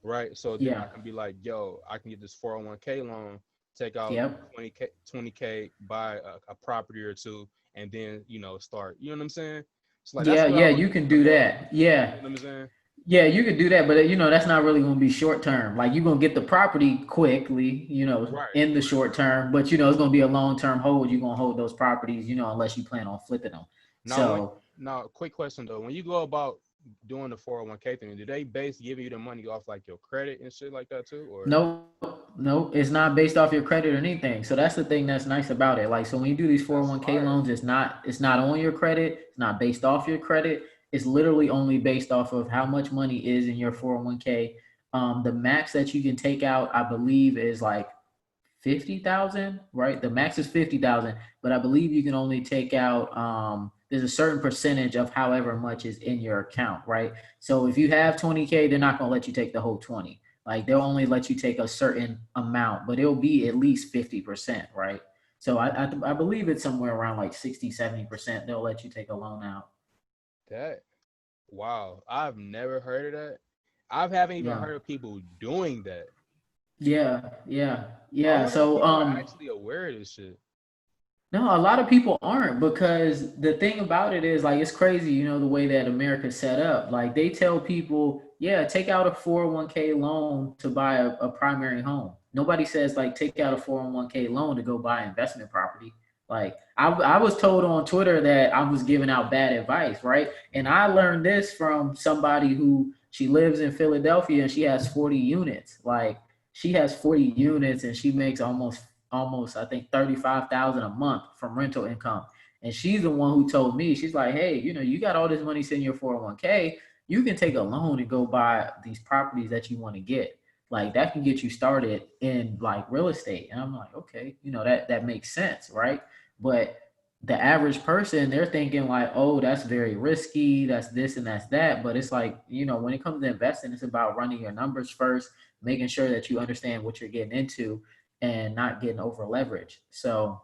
Right. So then I Yeah. can be like, yo, I can get this 401k loan take out Yep. 20K, buy a property or two, and then start. You know what I'm saying? It's like that's Yeah, what I yeah, was you can thinking do about. that. Yeah. You know what I'm saying? Yeah, you could do that, but that's not really going to be short term. Like you're going to get the property quickly, Right. in the short term, but it's going to be a long term hold. You're going to hold those properties, unless you plan on flipping them. Now, So quick question though, when you go about doing the 401k thing, do they base giving you the money off like your credit and shit like that too, or? no, it's not based off your credit or anything. So that's the thing that's nice about it. Like, so when you do these That's 401k fire. loans, it's not on your credit. It's not based off your credit. It's literally only based off of how much money is in your 401k. The max that you can take out, I believe, is like 50,000, right? The max is 50,000, but I believe you can only take out there's a certain percentage of however much is in your account, right? So if you have 20K, they're not going to let you take the whole 20. Like they'll only let you take a certain amount, but it'll be at least 50%, right? So I believe it's somewhere around like 60, 70% they'll let you take a loan out. That wow, I've never heard of that. I haven't even Yeah. heard of people doing that. Yeah, yeah, I yeah. wonder if So people are actually aware of this shit. no, a lot of people aren't because the thing about it is like it's crazy, the way that America's set up. Like they tell people, yeah, take out a 401k loan to buy a primary home. Nobody says like take out a 401k loan to go buy investment property. Like I was told on Twitter that I was giving out bad advice, right? And I learned this from somebody who she lives in Philadelphia and she has 40 units. Like she has 40 units and she makes almost I think 35,000 a month from rental income. And she's the one who told me, she's like, hey, you got all this money sitting in your 401k. You can take a loan and go buy these properties that you want to get. Like that can get you started in like real estate. And I'm like, okay, that makes sense, right? But the average person, they're thinking like, oh, that's very risky, that's this and that's that. But it's like, when it comes to investing, it's about running your numbers first, making sure that you understand what you're getting into and not getting over leveraged. So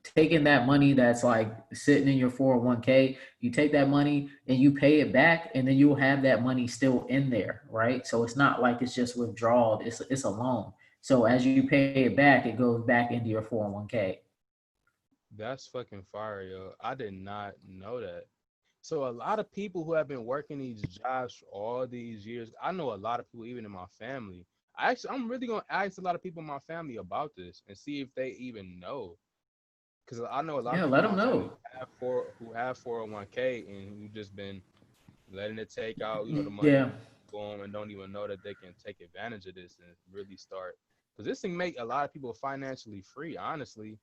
taking that money that's like sitting in your 401k, you take that money and you pay it back, and then you'll have that money still in there, right? So it's not like it's just withdrawal, it's a loan. So as you pay it back, it goes back into your 401k. That's fucking fire, yo. I did not know that. So a lot of people who have been working these jobs for all these years, I know a lot of people even in my family. I'm really gonna ask a lot of people in my family about this and see if they even know. Because I know a lot of Yeah, people let in them my family know. who have 401k and who just been letting it take out, the money Yeah. boom and don't even know that they can take advantage of this and really start. Because this thing make a lot of people financially free, honestly.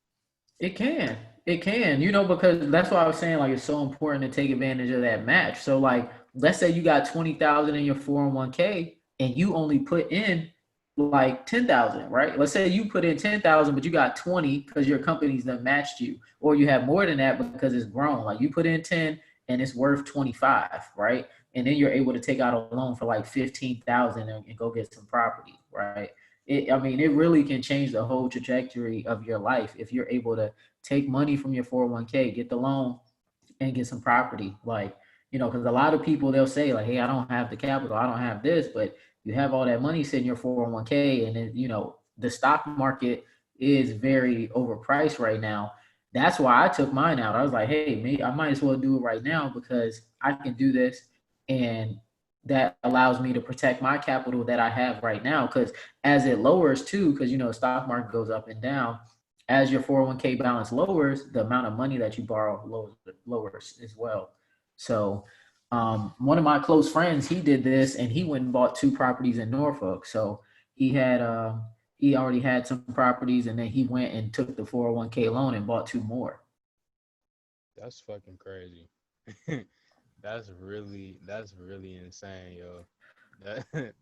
It can. It can, because that's why I was saying like it's so important to take advantage of that match. So like let's say you got 20,000 in your 401k and you only put in like 10,000, right? Let's say you put in 10,000 but you got 20 because your company's done matched you, or you have more than that because it's grown. Like you put in 10 and it's worth 25, right? And then you're able to take out a loan for like 15,000 and go get some property, right? I mean, it really can change the whole trajectory of your life if you're able to take money from your 401k, get the loan, and get some property. Like, because a lot of people they'll say like, "Hey, I don't have the capital, I don't have this," but you have all that money sitting in your 401k, and then the stock market is very overpriced right now. That's why I took mine out. I was like, "Hey, me, I might as well do it right now because I can do this, and that allows me to protect my capital that I have right now." Because as it lowers too, because the stock market goes up and down, as your 401k balance lowers, the amount of money that you borrow lowers as well. So, one of my close friends, he did this and he went and bought two properties in Norfolk. So he already had some properties, and then he went and took the 401k loan and bought two more. That's fucking crazy. That's really insane, yo.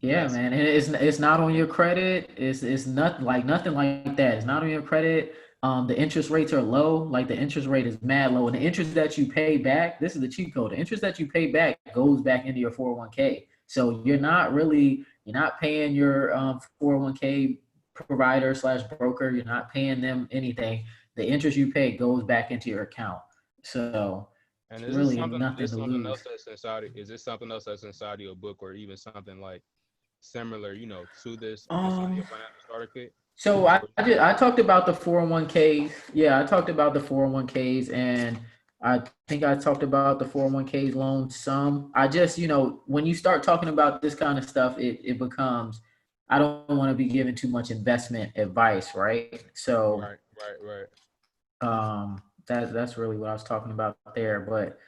Yeah, That's man, and it's not on your credit. It's nothing like that. It's not on your credit. The interest rates are low. Like the interest rate is mad low, and the interest that you pay back. This is the cheat code. The interest that you pay back goes back into your 401k. So you're not paying your 401k provider slash broker. You're not paying them anything. The interest you pay goes back into your account. So and it's is this really something? nothing This to something lose. else that's inside? Is this something else that's inside your book, or even something like similar, to this inside Um, your financial starter kit? So I talked about the 401ks. Yeah, I talked about the 401ks, and I think I talked about the 401ks loan some. I just, when you start talking about this kind of stuff, it becomes, I don't want to be giving too much investment advice, right? So Right, right, right. that's really what I was talking about there. But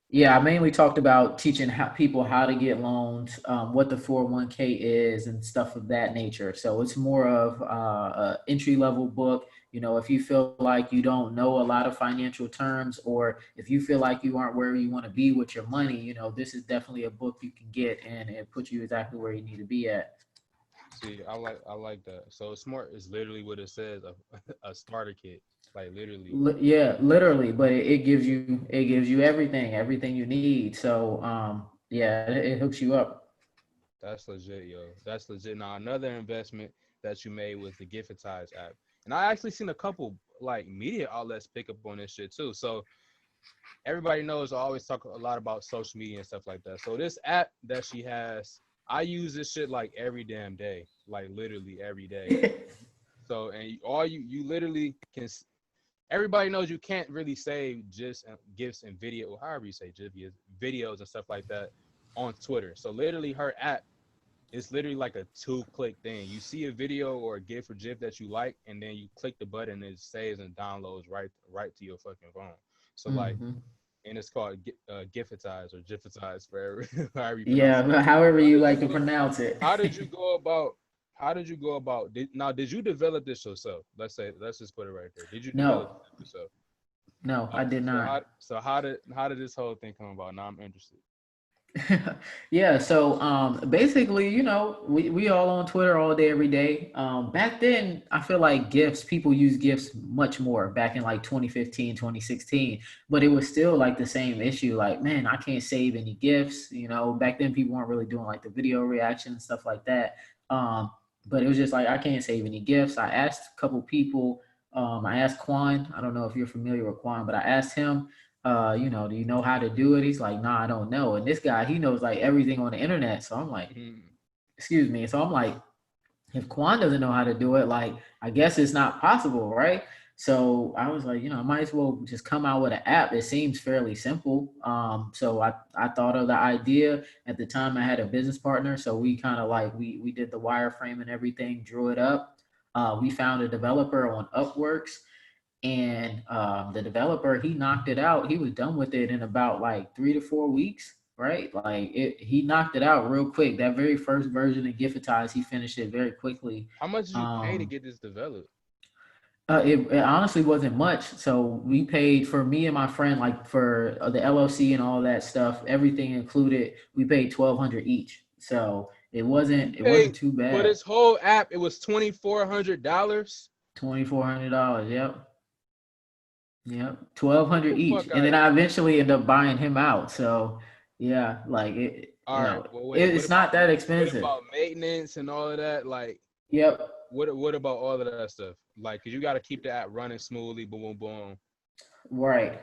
yeah, I mainly talked about teaching people how to get loans, what the 401k is, and stuff of that nature. So it's more of a entry level book. If you feel like you don't know a lot of financial terms, or if you feel like you aren't where you want to be with your money, this is definitely a book you can get, and it puts you exactly where you need to be at. See, I like that. So smart is literally what it says, a starter kit, like literally. Yeah, literally, but it gives you everything you need. So yeah, it hooks you up. That's legit, yo. That's legit. Now another investment that you made was the Giftize app, and I actually seen a couple like media outlets pick up on this shit too. So everybody knows I always talk a lot about social media and stuff like that. So this app that she has, I use this shit like every damn day, like literally every day. So and all you literally can. Everybody knows you can't really save just gifts and video, or however you say GIF, videos and stuff like that on Twitter. So literally, her app is literally like a two-click thing. You see a video or a GIF or GIF that you like, and then you click the button, and it saves and downloads right to your fucking phone. So like, Hmm. and it's called Gifitize or Gifitize for however you pronounce it. Yeah, however How you did you like to go? pronounce it. How did you go about? How did you go about? Did you develop this yourself? Let's just put it right there. Did you develop No, this yourself? no, I Okay, did not. so how did this whole thing come about? Now I'm interested. Yeah, so basically, we all on Twitter all day, every day. Back then, I feel like gifts, people use gifts much more back in like 2015, 2016, but it was still like the same issue. Like, man, I can't save any gifts. Back then people weren't really doing like the video reaction and stuff like that. Um, but it was just like, I can't save any gifts. I asked a couple people. I asked Quan. I don't know if you're familiar with Quan, but I asked him, do you know how to do it? He's like, nah, I don't know. And this guy, he knows like everything on the internet. So I'm like, Mhm. excuse me. So I'm like, if Quan doesn't know how to do it, like, I guess it's not possible, right? So I was like, I might as well just come out with an app. It seems fairly simple. So I thought of the idea at the time. I had a business partner, so we kind of like we did the wireframe and everything, drew it up. We found a developer on Upworks, and the developer, he knocked it out. He was done with it in about like 3 to 4 weeks, right? Like he knocked it out real quick. That very first version of Giftize, he finished it very quickly. How much did you pay to um get this developed? it honestly wasn't much. So we paid, for me and my friend, like for the LLC and all that stuff, everything included, we paid 1,200 each. So it You wasn't it paid wasn't too for bad. this whole app. It was $2,400. $2,400. Yep. Yep, 1,200 The each, fuck and out then of I here. eventually end up buying him out. So, yeah, like it, All right. Well, wait. it's not that expensive. Maintenance and all of that? Like, Yep, what about all of that stuff? Like, cause you got to keep the app running smoothly. Boom, boom, boom. right.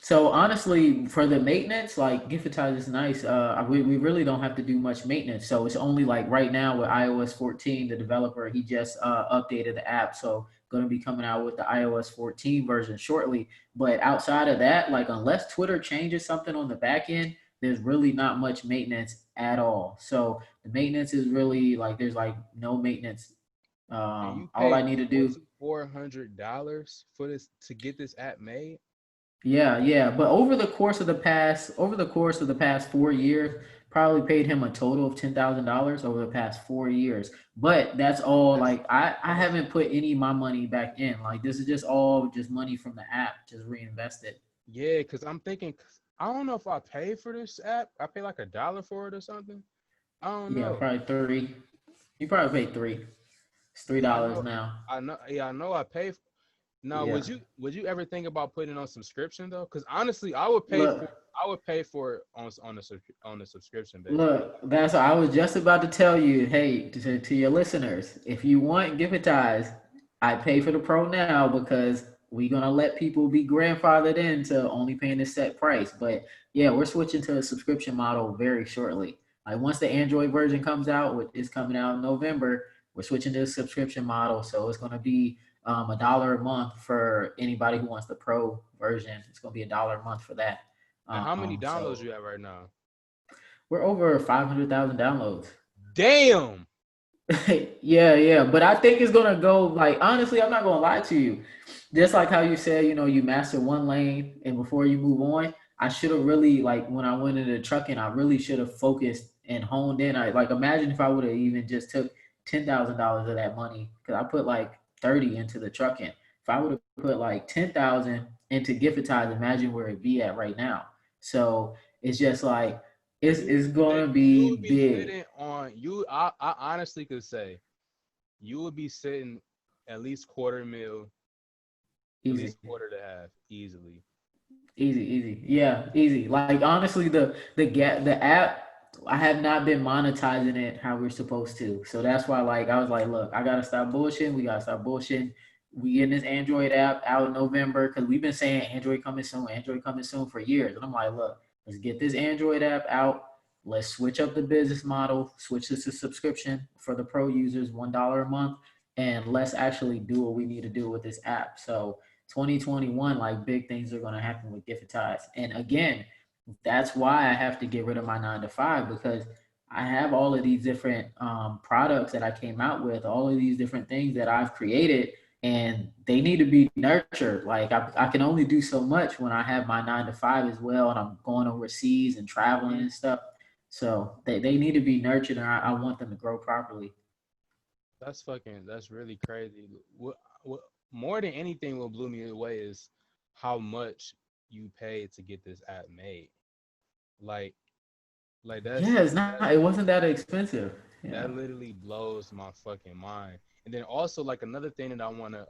So honestly, for the maintenance, like Giftize is nice. We really don't have to do much maintenance. So it's only like right now with iOS 14, the developer, he just updated the app. So going to be coming out with the iOS 14 version shortly. But outside of that, like unless Twitter changes something on the back end, there's really not much maintenance at all. So the maintenance is really like there's like no maintenance. And you All I paid need to do. $2,400 for this to get this app made. Yeah, yeah. But over the course of the past 4 years, probably paid him a total of $10,000 over the past 4 years. But that's all, That's like I that's haven't put any of my money back in. Like this is just all just money from the app, just reinvested. yeah. Cause I'm thinking, I don't know if I paid for this app. I pay like $1 for it or something. I don't Yeah, know. probably 3. You probably paid 3. It's three I dollars know, now. I know, yeah, I know. I pay. Now, Yeah. would you ever think about putting on subscription though? Because honestly, I would pay for Look, I would pay for it on a subscription basis. Look, that's I was just about to tell you, hey, to your listeners, if you want Giftize, I pay for the pro now because we're gonna let people be grandfathered into only paying a set price. But yeah, we're switching to a subscription model very shortly. Like once the Android version comes out, which is coming out in November, we're switching to a subscription model. So it's going to be $1 a month for anybody who wants the pro version. It's going to be $1 a month for that. And how many downloads So you have right now? we're over 500,000 downloads. Damn. Yeah. But I think it's gonna go like honestly, I'm not gonna lie to you. Just like how you said, you master one lane and before you move on, I should have really like when I went into trucking, I really should have focused and honed in. I like imagine if I would have even just took $10,000 of that money because I put like 30 into the trucking. If I would have put like 10,000 into Giftize, imagine where it'd be at right now. So it's just like it's gonna You be would be big. sitting on you. I honestly could say you would be sitting at least quarter mil, at Easy. least quarter to half easily. Easy. Yeah, easy. Like honestly, the app, I have not been monetizing it how we're supposed to. So that's why like I was like, look, I gotta stop bullshitting. We gotta stop bullshitting. We getting this Android app out in November because we've been saying Android coming soon for years. And I'm like, look, let's get this Android app out. Let's switch up the business model, switch this to subscription for the pro users, $1 a month, and let's actually do what we need to do with this app. So 2021, like big things are going to happen with Giftize. And again, that's why I have to get rid of my 9 to 5 because I have all of these different products that I came out with, all of these different things that I've created, and they need to be nurtured. Like I can only do so much when I have my 9 to 5 as well, and I'm going overseas and traveling Mhm. and stuff. So they need to be nurtured, and I want them to grow properly. That's really crazy. What more than anything, what blew me away is how much you paid to get this app made. Like, like Yeah, it's not. that It wasn't that expensive. Yeah. that literally blows my fucking mind. And then also like another thing that I wanna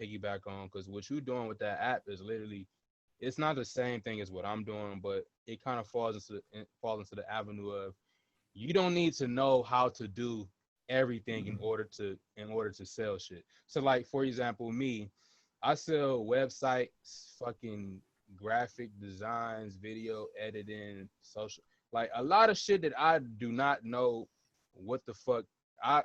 piggyback on, because what you're doing with that app is literally it's not the same thing as what I'm doing, but it kind of falls into the avenue of you don't need to know how to do everything in order to sell shit. So like for example, me, I sell websites, fucking graphic designs, video editing, social like a lot of shit that I do not know what the fuck I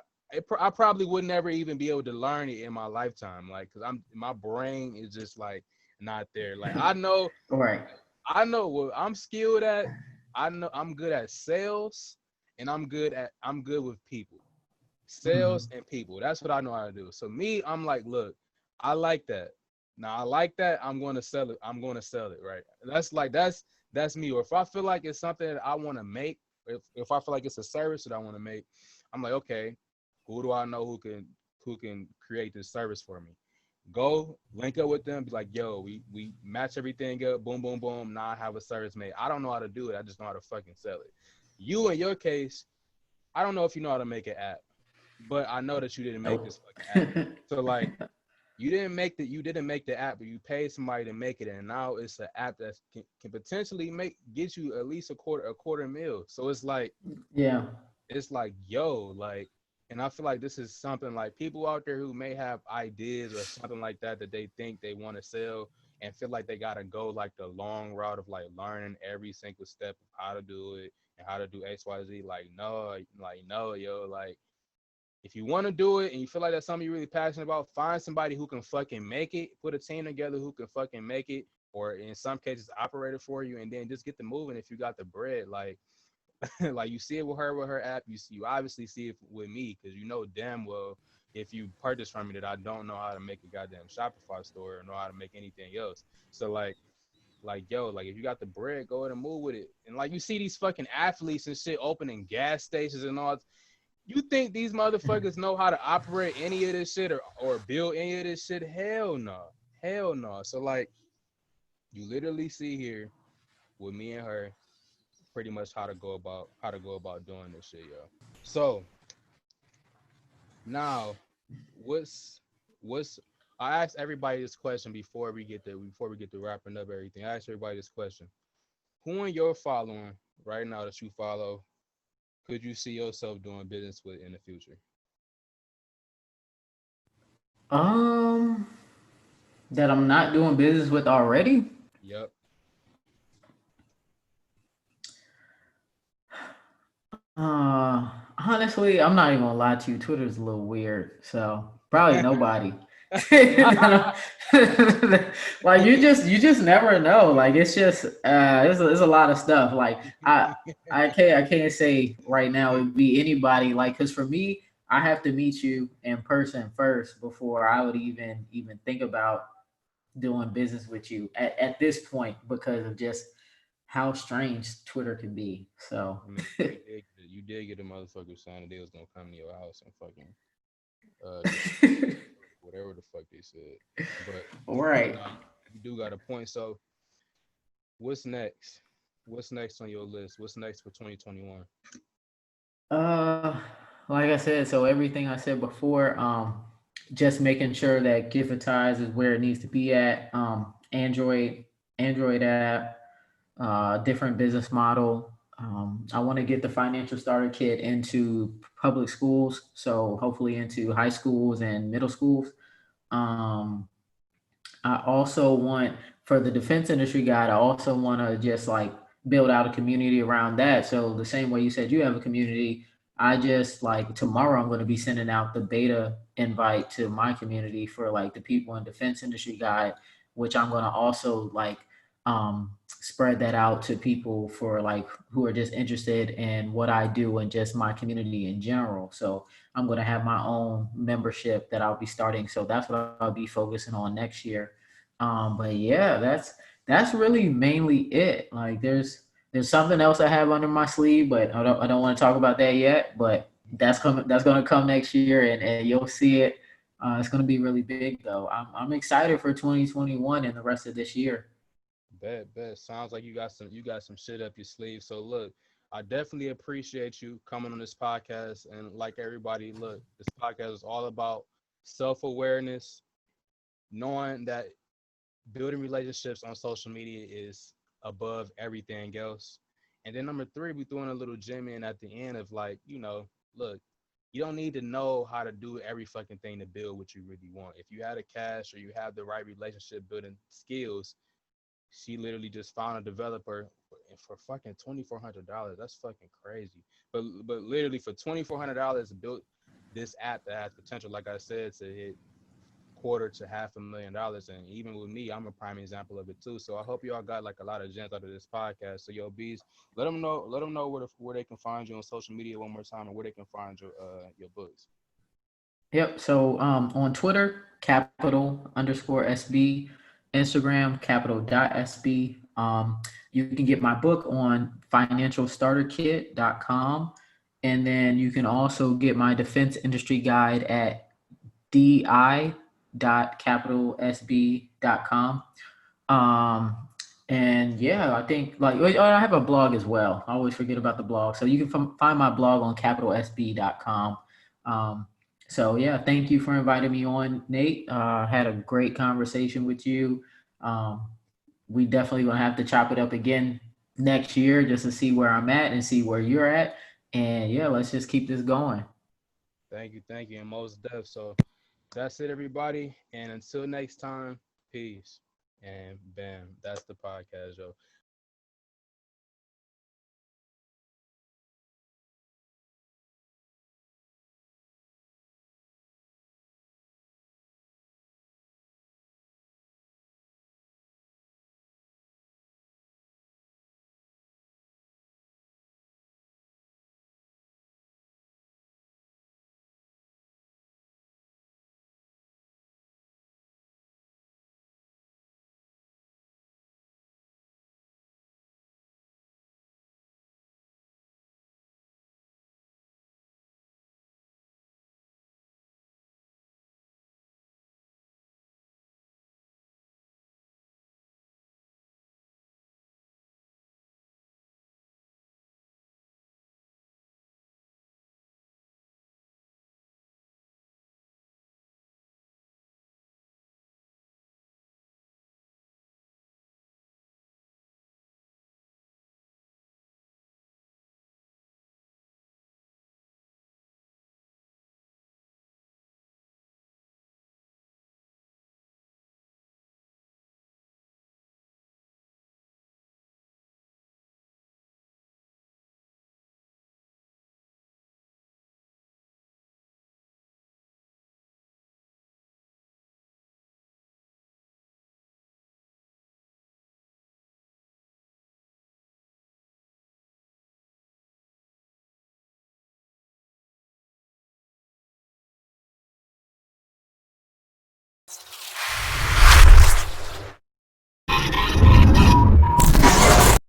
I probably would never even be able to learn it in my lifetime like cuz my brain is just like not there. Like All right. I know what I'm skilled at. I know I'm good at sales and I'm good with people. Sales Mhm. and people. That's what I know how to do. So me, I'm like, look, I like that. Now I like that. I'm going to sell it. I'm going to sell it, right? That's me. Or if I feel like it's something that I want to make, if I feel like it's a service that I want to make, I'm like, okay, who do I know who can create this service for me? Go link up with them, be like, yo, we match everything up, boom, boom, boom. Now I have a service made. I don't know how to do it. I just know how to fucking sell it. You in your case, I don't know if you know how to make an app, but I know that you didn't make Nope. this fucking app. So like you didn't make the app, but you paid somebody to make it, and now it's an app that can potentially get you at least a quarter mil. So Yeah. it's like yo like, and I feel like this is something like people out there who may have ideas or something like that that they think they want to sell and feel like they gotta go like the long route of like learning every single step of how to do it and how to do XYZ. Like no, yo, like if you want to do it and you feel like that's something you're really passionate about, find somebody who can fucking make it, put a team together who can fucking make it, or in some cases operate it for you, and then just get the moving if you got the bread. Like like you see it with her app, you obviously see it with me because you know damn well if you purchase from me that I don't know how to make a goddamn Shopify store or know how to make anything else. So like yo, like if you got the bread, go ahead and move with it. And like you see these fucking athletes and shit opening gas stations and all. You think these motherfuckers know how to operate any of this shit or build any of this shit? Hell no. Hell no. So like you literally see here with me and her pretty much how to go about doing this shit, yo. So now what's I asked everybody this question before we get to wrapping up everything. I asked everybody this question. Who in your following right now that you follow could you see yourself doing business with in the future? Um, that I'm not doing business with already. Yep. Uh, Honestly, I'm not even gonna lie to you. Twitter's a little weird, so probably nobody. Like you just never know. Like it's just there's a lot of stuff. Like I can't say right now it would be anybody. Like because for me, I have to meet you in person first before I would even think about doing business with you at this point because of just how strange Twitter can be. So I mean, you did get a motherfucker saying that they was gonna come to your house and fucking destroy whatever the fuck they said. But right. nah, you do got a point. So what's next? What's next on your list? What's next for 2021? Uh, like I said, so everything I said before, just making sure that Gifitize is where it needs to be at. Android app, different business model. I want to get the financial starter kit into public schools, so hopefully into high schools and middle schools. Um, I also want for the defense industry guide, I also want to just like build out a community around that. So the same way you said you have a community, I just like tomorrow I'm going to be sending out the beta invite to my community for like the people in defense industry guide, which I'm going to also like spread that out to people for like who are just interested in what I do and just my community in general. So I'm going to have my own membership that I'll be starting. So that's what I'll be focusing on next year. But yeah, that's really mainly it. Like there's something else I have under my sleeve, but I don't want to talk about that yet. But that's coming. That's gonna come next year, and you'll see it. It's gonna be really big though. I'm excited for 2021 and the rest of this year. Bet. Sounds like you got some shit up your sleeve. So look, I definitely appreciate you coming on this podcast. And like everybody, look, this podcast is all about self-awareness, knowing that building relationships on social media is above everything else. And then number three, we throwing a little gem in at the end of like, look, you don't need to know how to do every fucking thing to build what you really want. If you have the cash or you have the right relationship building skills, she literally just found a developer for fucking $2,400. That's fucking crazy. But literally for $2,400 built this app that has potential, like I said, to hit quarter to $500,000. And even with me, I'm a prime example of it too. So I hope y'all got like a lot of gems out of this podcast. So yo, Bees, let them know where they can find you on social media one more time and where they can find your books. Yep. So on Twitter, capital_SB, Instagram, capital.SB. You can get my book on financialstarterkit.com. And then you can also get my defense industry guide at di.capitalsb.com. Um, and yeah, I think like I have a blog as well. I always forget about the blog. So you can find my blog on capitalsb.com. Um, so yeah, thank you for inviting me on, Nate. Had a great conversation with you. Um, we definitely gonna have to chop it up again next year just to see where I'm at and see where you're at. And yeah, let's just keep this going. Thank you, and most def. So that's it, everybody. And until next time, peace. And bam, that's the podcast, yo.